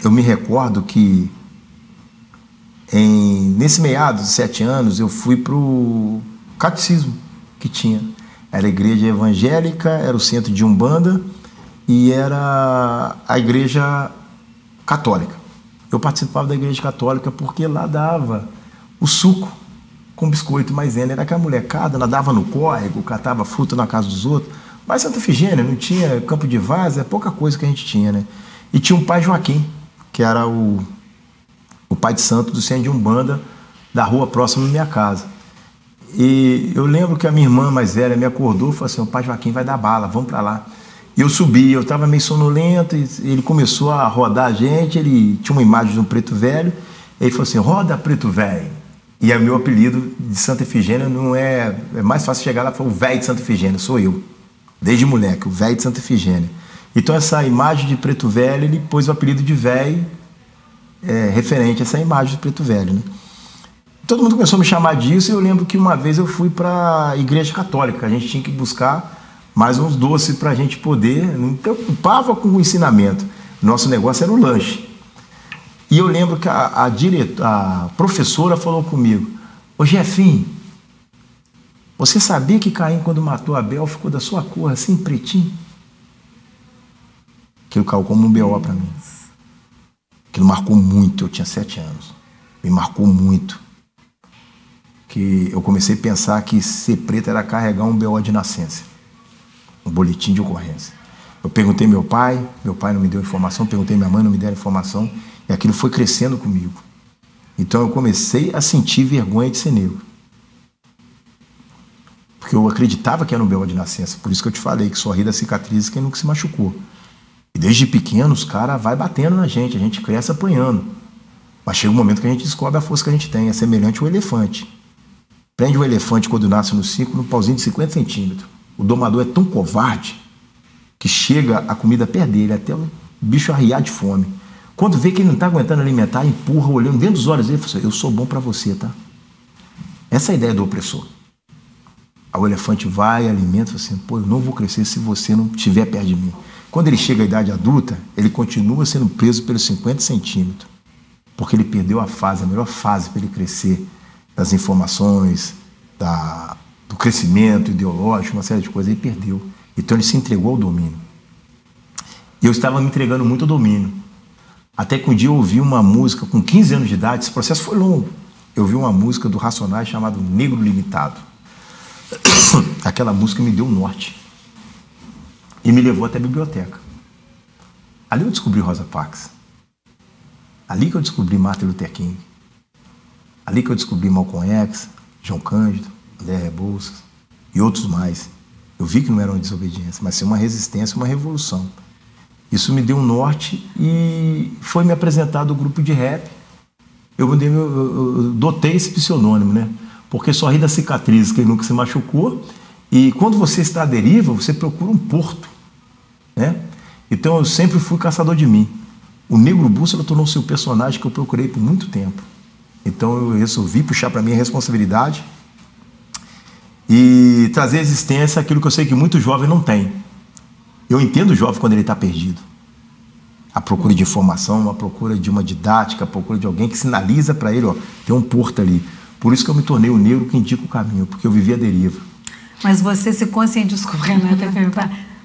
eu me recordo que nesse meados de 7 anos eu fui para o catecismo que tinha. Era a igreja evangélica, era o centro de Umbanda e era a igreja católica. Eu participava da igreja católica porque lá dava o suco com biscoito maisena. Era aquela molecada, nadava no córrego, catava fruta na casa dos outros. Mas Santa Efigênia não tinha campo de várzea, é pouca coisa que a gente tinha, né? E tinha um pai Joaquim, que era o pai de santo do centro de Umbanda, da rua próxima da minha casa. E eu lembro que a minha irmã mais velha me acordou e falou assim: o pai Joaquim vai dar bala, vamos para lá. E eu subi, eu estava meio sonolento, e ele começou a rodar a gente, ele tinha uma imagem de um preto velho, e ele falou assim: roda, preto velho. E o meu apelido de Santa Efigênia não é mais fácil chegar lá e falar: o velho de Santa Efigênia, sou eu. Desde moleque, o velho de Santa Efigênia. Então essa imagem de preto velho, ele pôs o apelido de velho referente a essa imagem de preto velho, né? Todo mundo começou a me chamar disso e eu lembro que uma vez eu fui para a igreja católica. A gente tinha que buscar mais uns doces para a gente poder, não me preocupava com o ensinamento. Nosso negócio era o lanche. E eu lembro que a professora falou comigo: ô Jefinho, você sabia que Caim, quando matou Abel, ficou da sua cor assim, pretinho? Aquilo caiu como um B.O. para mim. Aquilo marcou muito, eu tinha 7 anos. Me marcou muito. Que eu comecei a pensar que ser preto era carregar um BO de nascença, um boletim de ocorrência. Eu perguntei meu pai não me deu informação, perguntei minha mãe, não me deram informação, e aquilo foi crescendo comigo. Então eu comecei a sentir vergonha de ser negro. Porque eu acreditava que era um BO de nascença, por isso que eu te falei que só ri das cicatrizes quem nunca se machucou. E desde pequeno os caras vai batendo na gente, a gente cresce apanhando. Mas chega um momento que a gente descobre a força que a gente tem, é semelhante ao elefante. Prende um elefante quando nasce no circo num pauzinho de 50 centímetros. O domador é tão covarde que chega a comida perto dele, até o bicho arriar de fome. Quando vê que ele não está aguentando alimentar, empurra, olhando dentro dos olhos dele e fala assim: eu sou bom para você, tá? Essa é a ideia do opressor. Aí o elefante vai, alimenta, fala assim: pô, eu não vou crescer se você não estiver perto de mim. Quando ele chega à idade adulta, ele continua sendo preso pelos 50 centímetros. Porque ele perdeu a melhor fase para ele crescer, das informações, do crescimento ideológico, uma série de coisas, ele perdeu. Então ele se entregou ao domínio. E eu estava me entregando muito ao domínio. Até que um dia eu ouvi uma música com 15 anos de idade, esse processo foi longo. Eu ouvi uma música do Racionais chamada Negro Limitado. Aquela música me deu um norte. E me levou até a biblioteca. Ali eu descobri Rosa Parks. Ali que eu descobri Martin Luther King. Ali que eu descobri Malcolm X, João Cândido, André Rebouças e outros mais. Eu vi que não era uma desobediência, mas sim uma resistência, uma revolução. Isso me deu um norte e foi me apresentado o grupo de rap. Eu dotei esse pseudônimo, né? Porque só ri da cicatriz, quem nunca se machucou. E quando você está à deriva, você procura um porto, né? Então eu sempre fui caçador de mim. O Negro Bússola tornou-se o personagem que eu procurei por muito tempo. Então eu resolvi puxar para mim a responsabilidade e trazer à existência aquilo que eu sei que muito jovem não tem. Eu entendo o jovem quando ele está perdido. A procura de informação, a procura de uma didática, a procura de alguém que sinaliza para ele: ó, tem um porto ali. Por isso que eu me tornei o negro que indica o caminho, porque eu vivi a deriva. Mas você se conscientizou,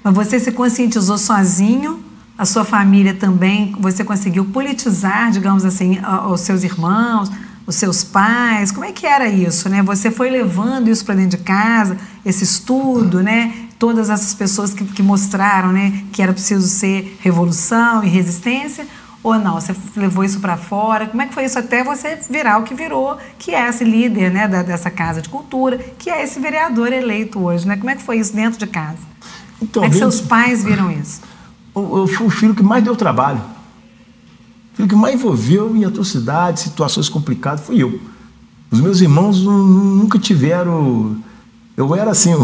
mas você se conscientizou sozinho? A sua família também, você conseguiu politizar, digamos assim, os seus irmãos, os seus pais? Como é que era isso, né? Você foi levando isso para dentro de casa, esse estudo, né? Todas essas pessoas que mostraram, né, que era preciso ser revolução e resistência, ou não? Você levou isso para fora? Como é que foi isso até você virar o que virou, que é esse líder, né, dessa Casa de Cultura, que é esse vereador eleito hoje, né? Como é que foi isso dentro de casa? Então, como é que seus pais viram isso? eu fui o filho que mais deu trabalho. O filho que mais envolveu em atrocidades, situações complicadas, fui eu. Os meus irmãos nunca tiveram... Eu era assim,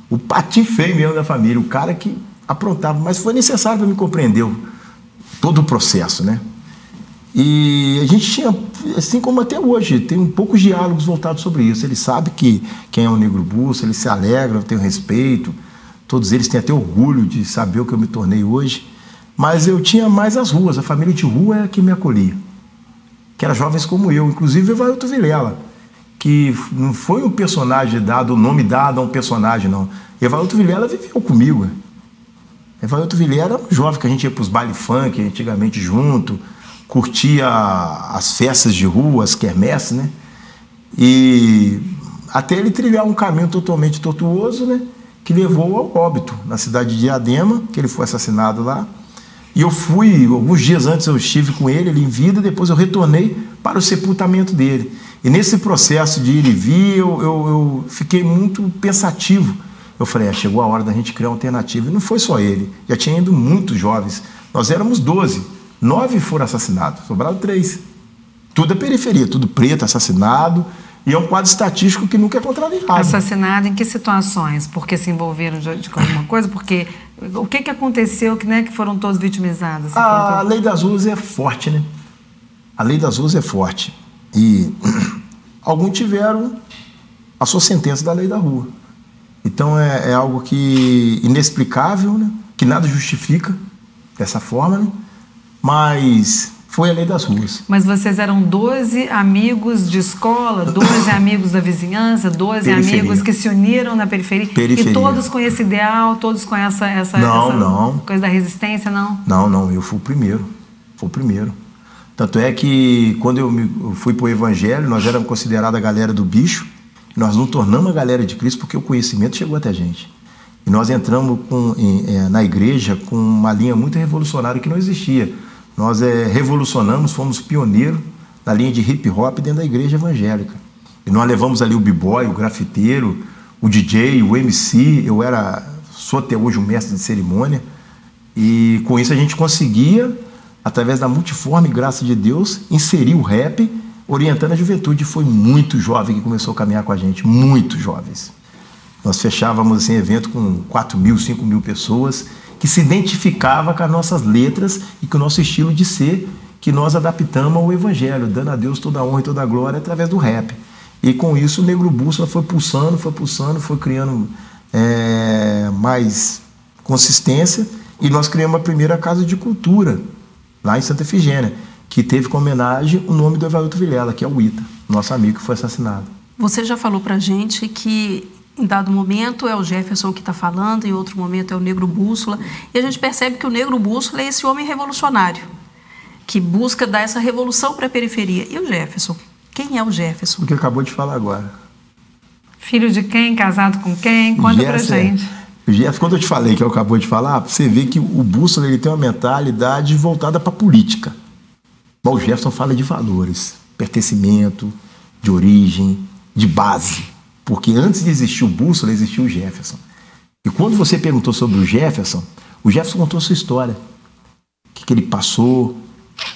o patinho feio mesmo da família, o cara que aprontava, mas foi necessário para me compreender todo o processo, né? E a gente tinha, assim como até hoje, tem poucos diálogos voltados sobre isso. Ele sabe que quem é o Negro Bússola, ele se alegra, eu tenho respeito, todos eles têm até orgulho de saber o que eu me tornei hoje, mas eu tinha mais as ruas, a família de rua é que me acolhia, que eram jovens como eu, inclusive o Evailton Vilela, que não foi um personagem dado, o nome dado a um personagem, não. Evailton Vilela viveu comigo. Evailton Vilela era um jovem que a gente ia para os baile funk antigamente junto, curtia as festas de rua, as quermesses, né? E até ele trilhar um caminho totalmente tortuoso, né? Que levou ao óbito na cidade de Diadema, que ele foi assassinado lá. E eu fui, alguns dias antes eu estive com ele em vida, depois eu retornei para o sepultamento dele. E nesse processo de ir e vir, eu fiquei muito pensativo. Eu falei, chegou a hora da gente criar uma alternativa. E não foi só ele, já tinha ido muitos jovens. Nós éramos 12. 9 foram assassinados, sobraram 3. Tudo é periferia, tudo preto, assassinado. E é um quadro estatístico que nunca é contrariado. Assassinado em que situações? Porque se envolveram de alguma coisa? Porque o que aconteceu que foram todos vitimizados? A lei das ruas é forte, né? A lei das ruas é forte. E alguns tiveram a sua sentença da lei da rua. Então é algo que inexplicável, né? Que nada justifica dessa forma, né? Mas foi a lei das ruas. Mas vocês eram 12 amigos de escola, 12 amigos da vizinhança, 12 periferia. Amigos que se uniram na periferia. E todos com esse ideal, todos com essa coisa da resistência, não? Não, eu fui o primeiro. Fui o primeiro. Tanto é que quando eu fui para o Evangelho, nós éramos considerados a galera do bicho, e nós nos tornamos a galera de Cristo porque o conhecimento chegou até a gente. E nós entramos na igreja com uma linha muito revolucionária que não existia. Nós revolucionamos, fomos pioneiros na linha de hip hop dentro da igreja evangélica. E nós levamos ali o b-boy, o grafiteiro, o DJ, o MC. Sou até hoje um mestre de cerimônia. E com isso a gente conseguia, através da multiforme graça de Deus, inserir o rap, orientando a juventude. Foi muito jovem que começou a caminhar com a gente, muito jovens. Nós fechávamos assim, evento com 4.000, 5.000 pessoas que se identificavam com as nossas letras e com o nosso estilo de ser, que nós adaptamos ao Evangelho, dando a Deus toda a honra e toda a glória através do rap. E com isso o Negro Bússola foi pulsando, foi criando mais consistência, e nós criamos a primeira casa de cultura, lá em Santa Efigênia, que teve como homenagem o nome do Evailton Vilela, que é o Ita, nosso amigo que foi assassinado. Você já falou pra gente que em dado momento é o Jefferson que está falando, em outro momento é o Negro Bússola, e a gente percebe que o Negro Bússola é esse homem revolucionário, que busca dar essa revolução para a periferia. E o Jefferson? Quem é o Jefferson? O que acabou de falar agora. Filho de quem? Casado com quem? Conta pra gente. O Jefferson, quando eu te falei que eu acabou de falar, você vê que o Bússola ele tem uma mentalidade voltada para a política. Mas o Jefferson fala de valores, pertencimento, de origem, de base. Porque antes de existir o Bússola, existiu o Jefferson. E quando você perguntou sobre o Jefferson contou a sua história. O que ele passou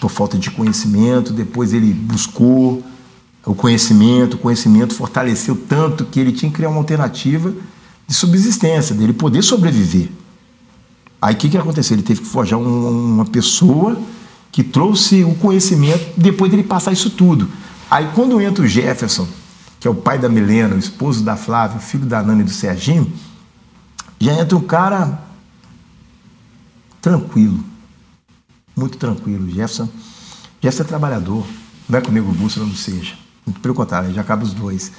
por falta de conhecimento, depois ele buscou o conhecimento fortaleceu tanto que ele tinha que criar uma alternativa de subsistência, dele poder sobreviver. Aí o que aconteceu? Ele teve que forjar uma pessoa que trouxe o conhecimento depois dele passar isso tudo. Aí quando entra o Jefferson, que é o pai da Milena, o esposo da Flávia, o filho da Nana e do Serginho, já entra um cara tranquilo, muito tranquilo. Jefferson é trabalhador, não é que o Negro Bússola não seja, muito pelo contrário, já acaba os dois.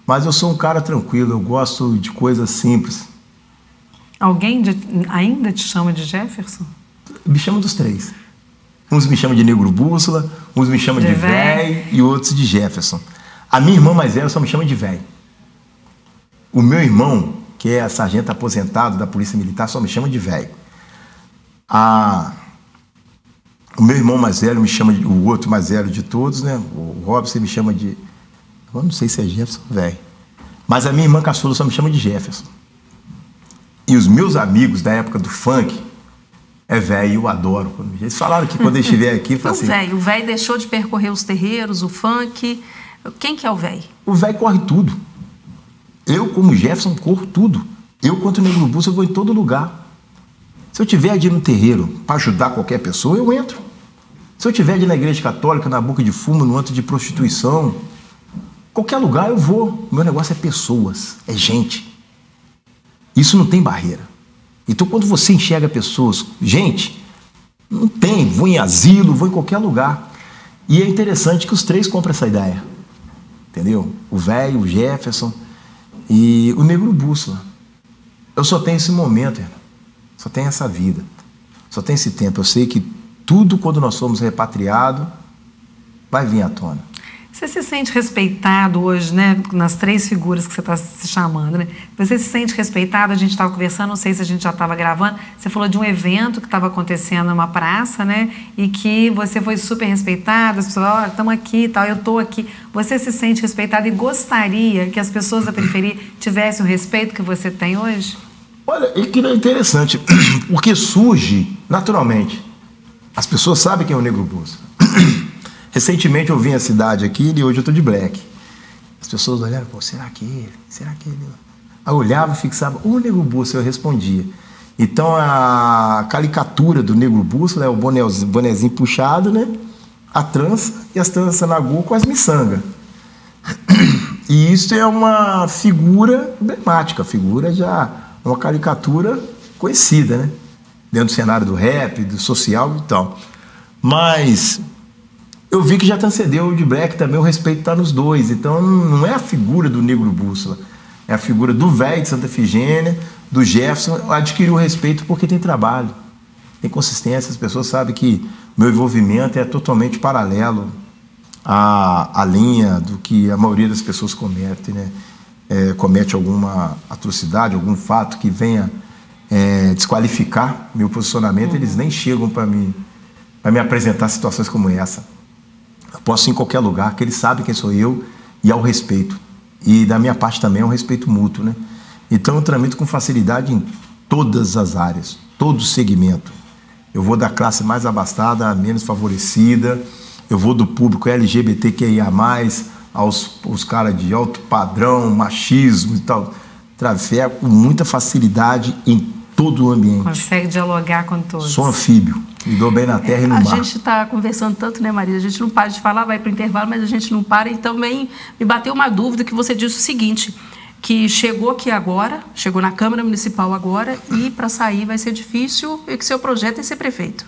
Mas eu sou um cara tranquilo, eu gosto de coisas simples. Alguém ainda te chama de Jefferson? Me chama dos 3. Uns me chamam de Negro Bússola, uns me chamam de véi e outros de Jefferson. A minha irmã mais velha só me chama de véi. O meu irmão, que é sargento aposentado da Polícia Militar, só me chama de véi. O meu irmão mais velho me chama de... O outro mais velho de todos, né? O Robson me chama de... Eu não sei se é Jefferson ou véi. Mas a minha irmã caçula só me chama de Jefferson. E os meus amigos da época do funk, É velho, eu adoro. Eles falaram que quando ele estiver aqui... O velho deixou de percorrer os terreiros, o funk. Quem que é o velho? O velho corre tudo. Eu, como Jefferson, corro tudo. Eu, quanto o Negro Bússola, eu vou em todo lugar. Se eu tiver de ir no terreiro para ajudar qualquer pessoa, eu entro. Se eu tiver de ir na igreja católica, na boca de fumo, no antro de prostituição, qualquer lugar eu vou. O meu negócio é pessoas, é gente. Isso não tem barreira. Então, quando você enxerga pessoas, gente, não tem, vou em asilo, vou em qualquer lugar. E é interessante que os três compram essa ideia. Entendeu? O velho, o Jefferson e o Negro Bússola. Eu só tenho esse momento, irmão. Só tenho essa vida. Só tenho esse tempo. Eu sei que tudo, quando nós somos repatriados, vai vir à tona. Você se sente respeitado hoje, né? Nas três figuras que você está se chamando, né? Você se sente respeitado? A gente estava conversando, não sei se a gente já estava gravando. Você falou de um evento que estava acontecendo numa praça, né? E que você foi super respeitado. As pessoas, olha, estamos aqui e tal, eu estou aqui. Você se sente respeitado e gostaria que as pessoas da periferia tivessem o respeito que você tem hoje? Olha, é que é interessante, porque surge naturalmente. As pessoas sabem quem é o Negro Bússola. Recentemente eu vim à cidade aqui e hoje eu estou de black. As pessoas olharam, pô, será que ele? Será que ele? Aí eu olhava e fixava, o Negro Bússola, eu respondia. Então a caricatura do Negro Bússola é o bonezinho puxado, né? A trança e as tranças na gol com as miçangas. E isso é uma figura emblemática, figura já, uma caricatura conhecida, né? Dentro do cenário do rap, do social e tal. Mas eu vi que já transcendeu o de black também, o respeito está nos dois. Então não é a figura do Negro Bússola, é a figura do velho de Santa Efigênia, do Jefferson, adquiriu o respeito porque tem trabalho, tem consistência. As pessoas sabem que meu envolvimento é totalmente paralelo à linha do que a maioria das pessoas comete, né? Comete alguma atrocidade, algum fato que venha desqualificar meu posicionamento, eles nem chegam para me apresentar situações como essa. Eu posso ir em qualquer lugar, que eles sabem quem sou eu e há o respeito. E da minha parte também é um respeito mútuo, né? Então eu tramito com facilidade em todas as áreas, todo segmento. Eu vou da classe mais abastada à menos favorecida, eu vou do público LGBTQIA+, aos caras de alto padrão, machismo e tal. Trafego com muita facilidade em todo o ambiente. Consegue dialogar com todos. Sou anfíbio, me dou bem na terra e no mar. A gente está conversando tanto, né, Maria? A gente não para de falar, vai para o intervalo, mas a gente não para. E também me bateu uma dúvida que você disse o seguinte, que chegou aqui agora, chegou na Câmara Municipal agora e para sair vai ser difícil e que seu projeto é ser prefeito.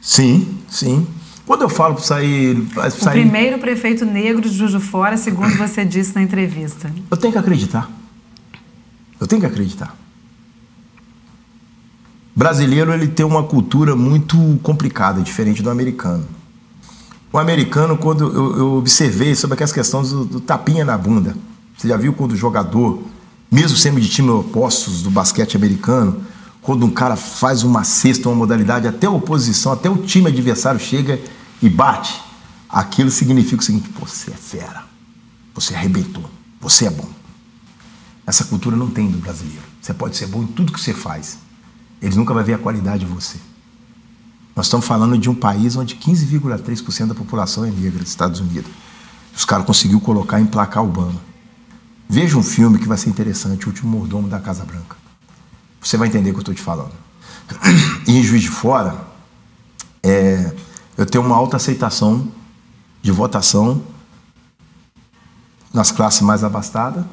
Sim, sim. Quando eu falo para sair... O primeiro prefeito negro de Juiz de Fora, segundo você disse na entrevista. Eu tenho que acreditar. Eu tenho que acreditar. O brasileiro, ele tem uma cultura muito complicada, diferente do americano. O americano, quando eu observei sobre aquelas questões do tapinha na bunda, você já viu quando o jogador, mesmo sendo de time opostos do basquete americano, quando um cara faz uma cesta, uma modalidade, até a oposição, até o time adversário chega e bate, aquilo significa o seguinte, pô, você é fera, você arrebentou, você é bom. Essa cultura não tem do brasileiro. Você pode ser bom em tudo que você faz. Eles nunca vão ver a qualidade de você. Nós estamos falando de um país onde 15,3% da população é negra, dos Estados Unidos. Os caras conseguiram colocar e emplacar Obama. Veja um filme que vai ser interessante, O Último Mordomo da Casa Branca. Você vai entender o que eu estou te falando. E em Juiz de Fora, eu tenho uma alta aceitação de votação nas classes mais abastadas,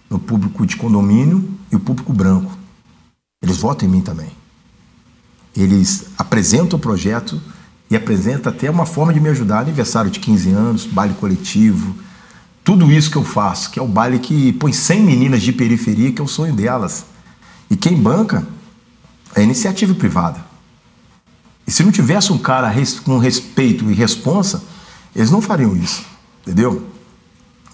no público de condomínio e o público branco. Eles votam em mim também. Eles apresentam o projeto e apresentam até uma forma de me ajudar, aniversário de 15 anos, baile coletivo, tudo isso que eu faço, que é o baile que põe 100 meninas de periferia, que é o sonho delas. E quem banca é a iniciativa privada. E se não tivesse um cara com respeito e responsa, eles não fariam isso, entendeu?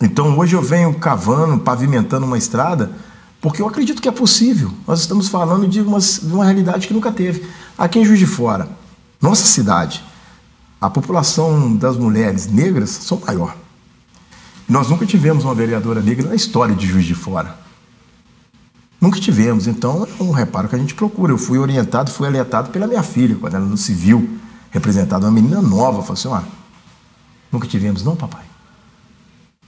Então hoje eu venho cavando, pavimentando uma estrada, porque eu acredito que é possível. Nós estamos falando de uma realidade que nunca teve. Aqui em Juiz de Fora, nossa cidade, a população das mulheres negras são maior. Nós nunca tivemos uma vereadora negra na história de Juiz de Fora. Nunca tivemos. Então, é um reparo que a gente procura. Eu fui orientado, fui alertado pela minha filha, quando ela não se viu representada, uma menina nova, falou assim, nunca tivemos, não, papai?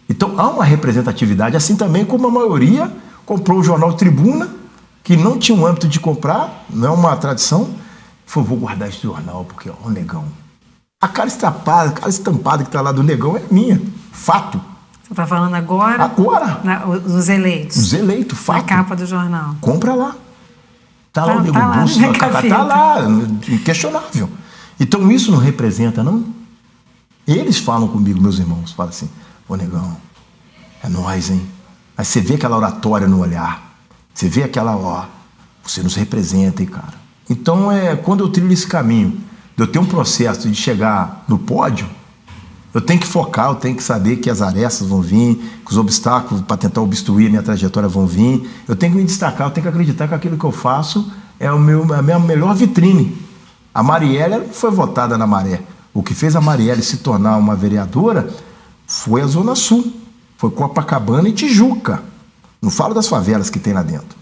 Então, há uma representatividade, assim também como a maioria comprou o jornal Tribuna, que não tinha um âmbito de comprar, não é uma tradição, falou, vou guardar esse jornal, porque, ó, o negão. A cara estampada que está lá do negão é minha, fato. Você está falando agora? Agora. Os eleitos. Os eleitos, fato. A capa do jornal. Compra lá. Tá lá o Nego Bússola, tá lá, inquestionável. Então isso não representa, não? Eles falam comigo, meus irmãos, falam assim, ô negão, é nóis, hein? Aí você vê aquela oratória no olhar, você vê aquela, você nos representa, hein, cara? Então, quando eu trilho esse caminho, de eu ter um processo de chegar no pódio, eu tenho que focar, eu tenho que saber que as arestas vão vir, que os obstáculos para tentar obstruir a minha trajetória vão vir, eu tenho que me destacar, eu tenho que acreditar que aquilo que eu faço é a minha melhor vitrine. A Marielle foi votada na Maré. O que fez a Marielle se tornar uma vereadora foi a Zona Sul, foi Copacabana e Tijuca. Não falo das favelas que tem lá dentro.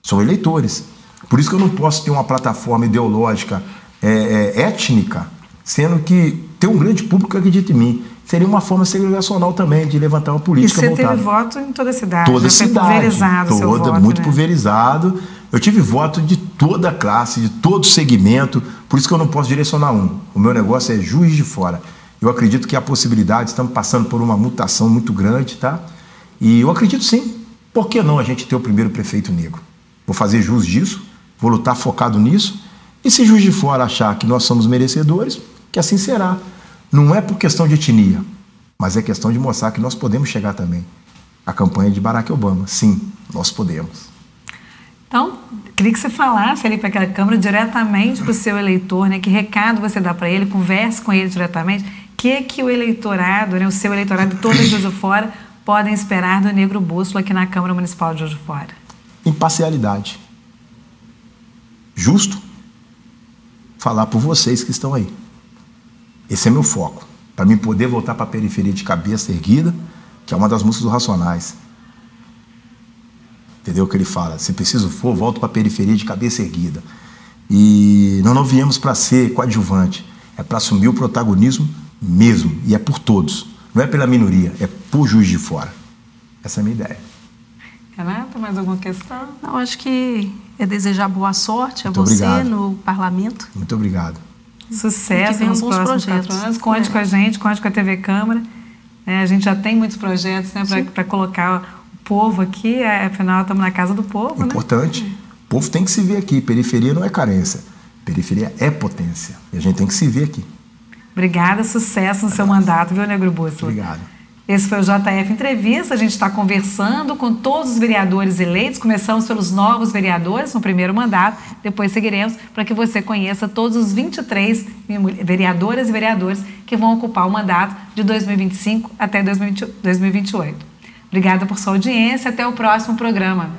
São eleitores. Por isso que eu não posso ter uma plataforma ideológica étnica, sendo que tem um grande público que acredita em mim. Seria uma forma segregacional também de levantar uma política voltada. E você teve voto em toda a cidade. Toda a cidade. Pulverizado o seu voto, muito né? pulverizado. Eu tive voto de toda a classe, de todo segmento, por isso que eu não posso direcionar um. O meu negócio é Juiz de Fora. Eu acredito que há possibilidade, estamos passando por uma mutação muito grande, tá? E eu acredito sim. Por que não a gente ter o primeiro prefeito negro? Vou fazer jus disso, vou lutar focado nisso, e se Juiz de Fora achar que nós somos merecedores, que assim será. Não é por questão de etnia, mas é questão de mostrar que nós podemos chegar também. A campanha de Barack Obama, sim, nós podemos. Então, queria que você falasse ali para aquela Câmara diretamente para o seu eleitor, né? Que recado você dá para ele, converse com ele diretamente. O que o eleitorado, né, o seu eleitorado e todo o Juiz de Fora podem esperar do Negro Bússola aqui na Câmara Municipal de Juiz de Fora? Imparcialidade. Justo. Falar por vocês que estão aí. Esse é meu foco. Para mim poder voltar para a periferia de cabeça erguida, que é uma das músicas do Racionais. Entendeu o que ele fala? Se preciso for, volto para a periferia de cabeça erguida. E nós não viemos para ser coadjuvante. É para assumir o protagonismo mesmo. E é por todos. Não é pela minoria, é por Juiz de Fora. Essa é a minha ideia. Renata, mais alguma questão? Não, acho que é desejar boa sorte a Muito você obrigado. no parlamento. Muito obrigado. Sucesso nos próximos 4 anos. Conte com a gente, conte com a TV Câmara. A gente já tem muitos projetos, né, para colocar o povo aqui. Afinal, estamos na casa do povo. Importante. Né? O povo tem que se ver aqui. Periferia não é carência. Periferia é potência. E a gente tem que se ver aqui. Obrigada, sucesso no seu mandato, viu, Negro Bússola? Obrigado. Esse foi o JF Entrevista. A gente está conversando com todos os vereadores eleitos. Começamos pelos novos vereadores no primeiro mandato. Depois seguiremos para que você conheça todos os 23 vereadoras e vereadores que vão ocupar o mandato de 2025 até 2028. Obrigada por sua audiência. Até o próximo programa.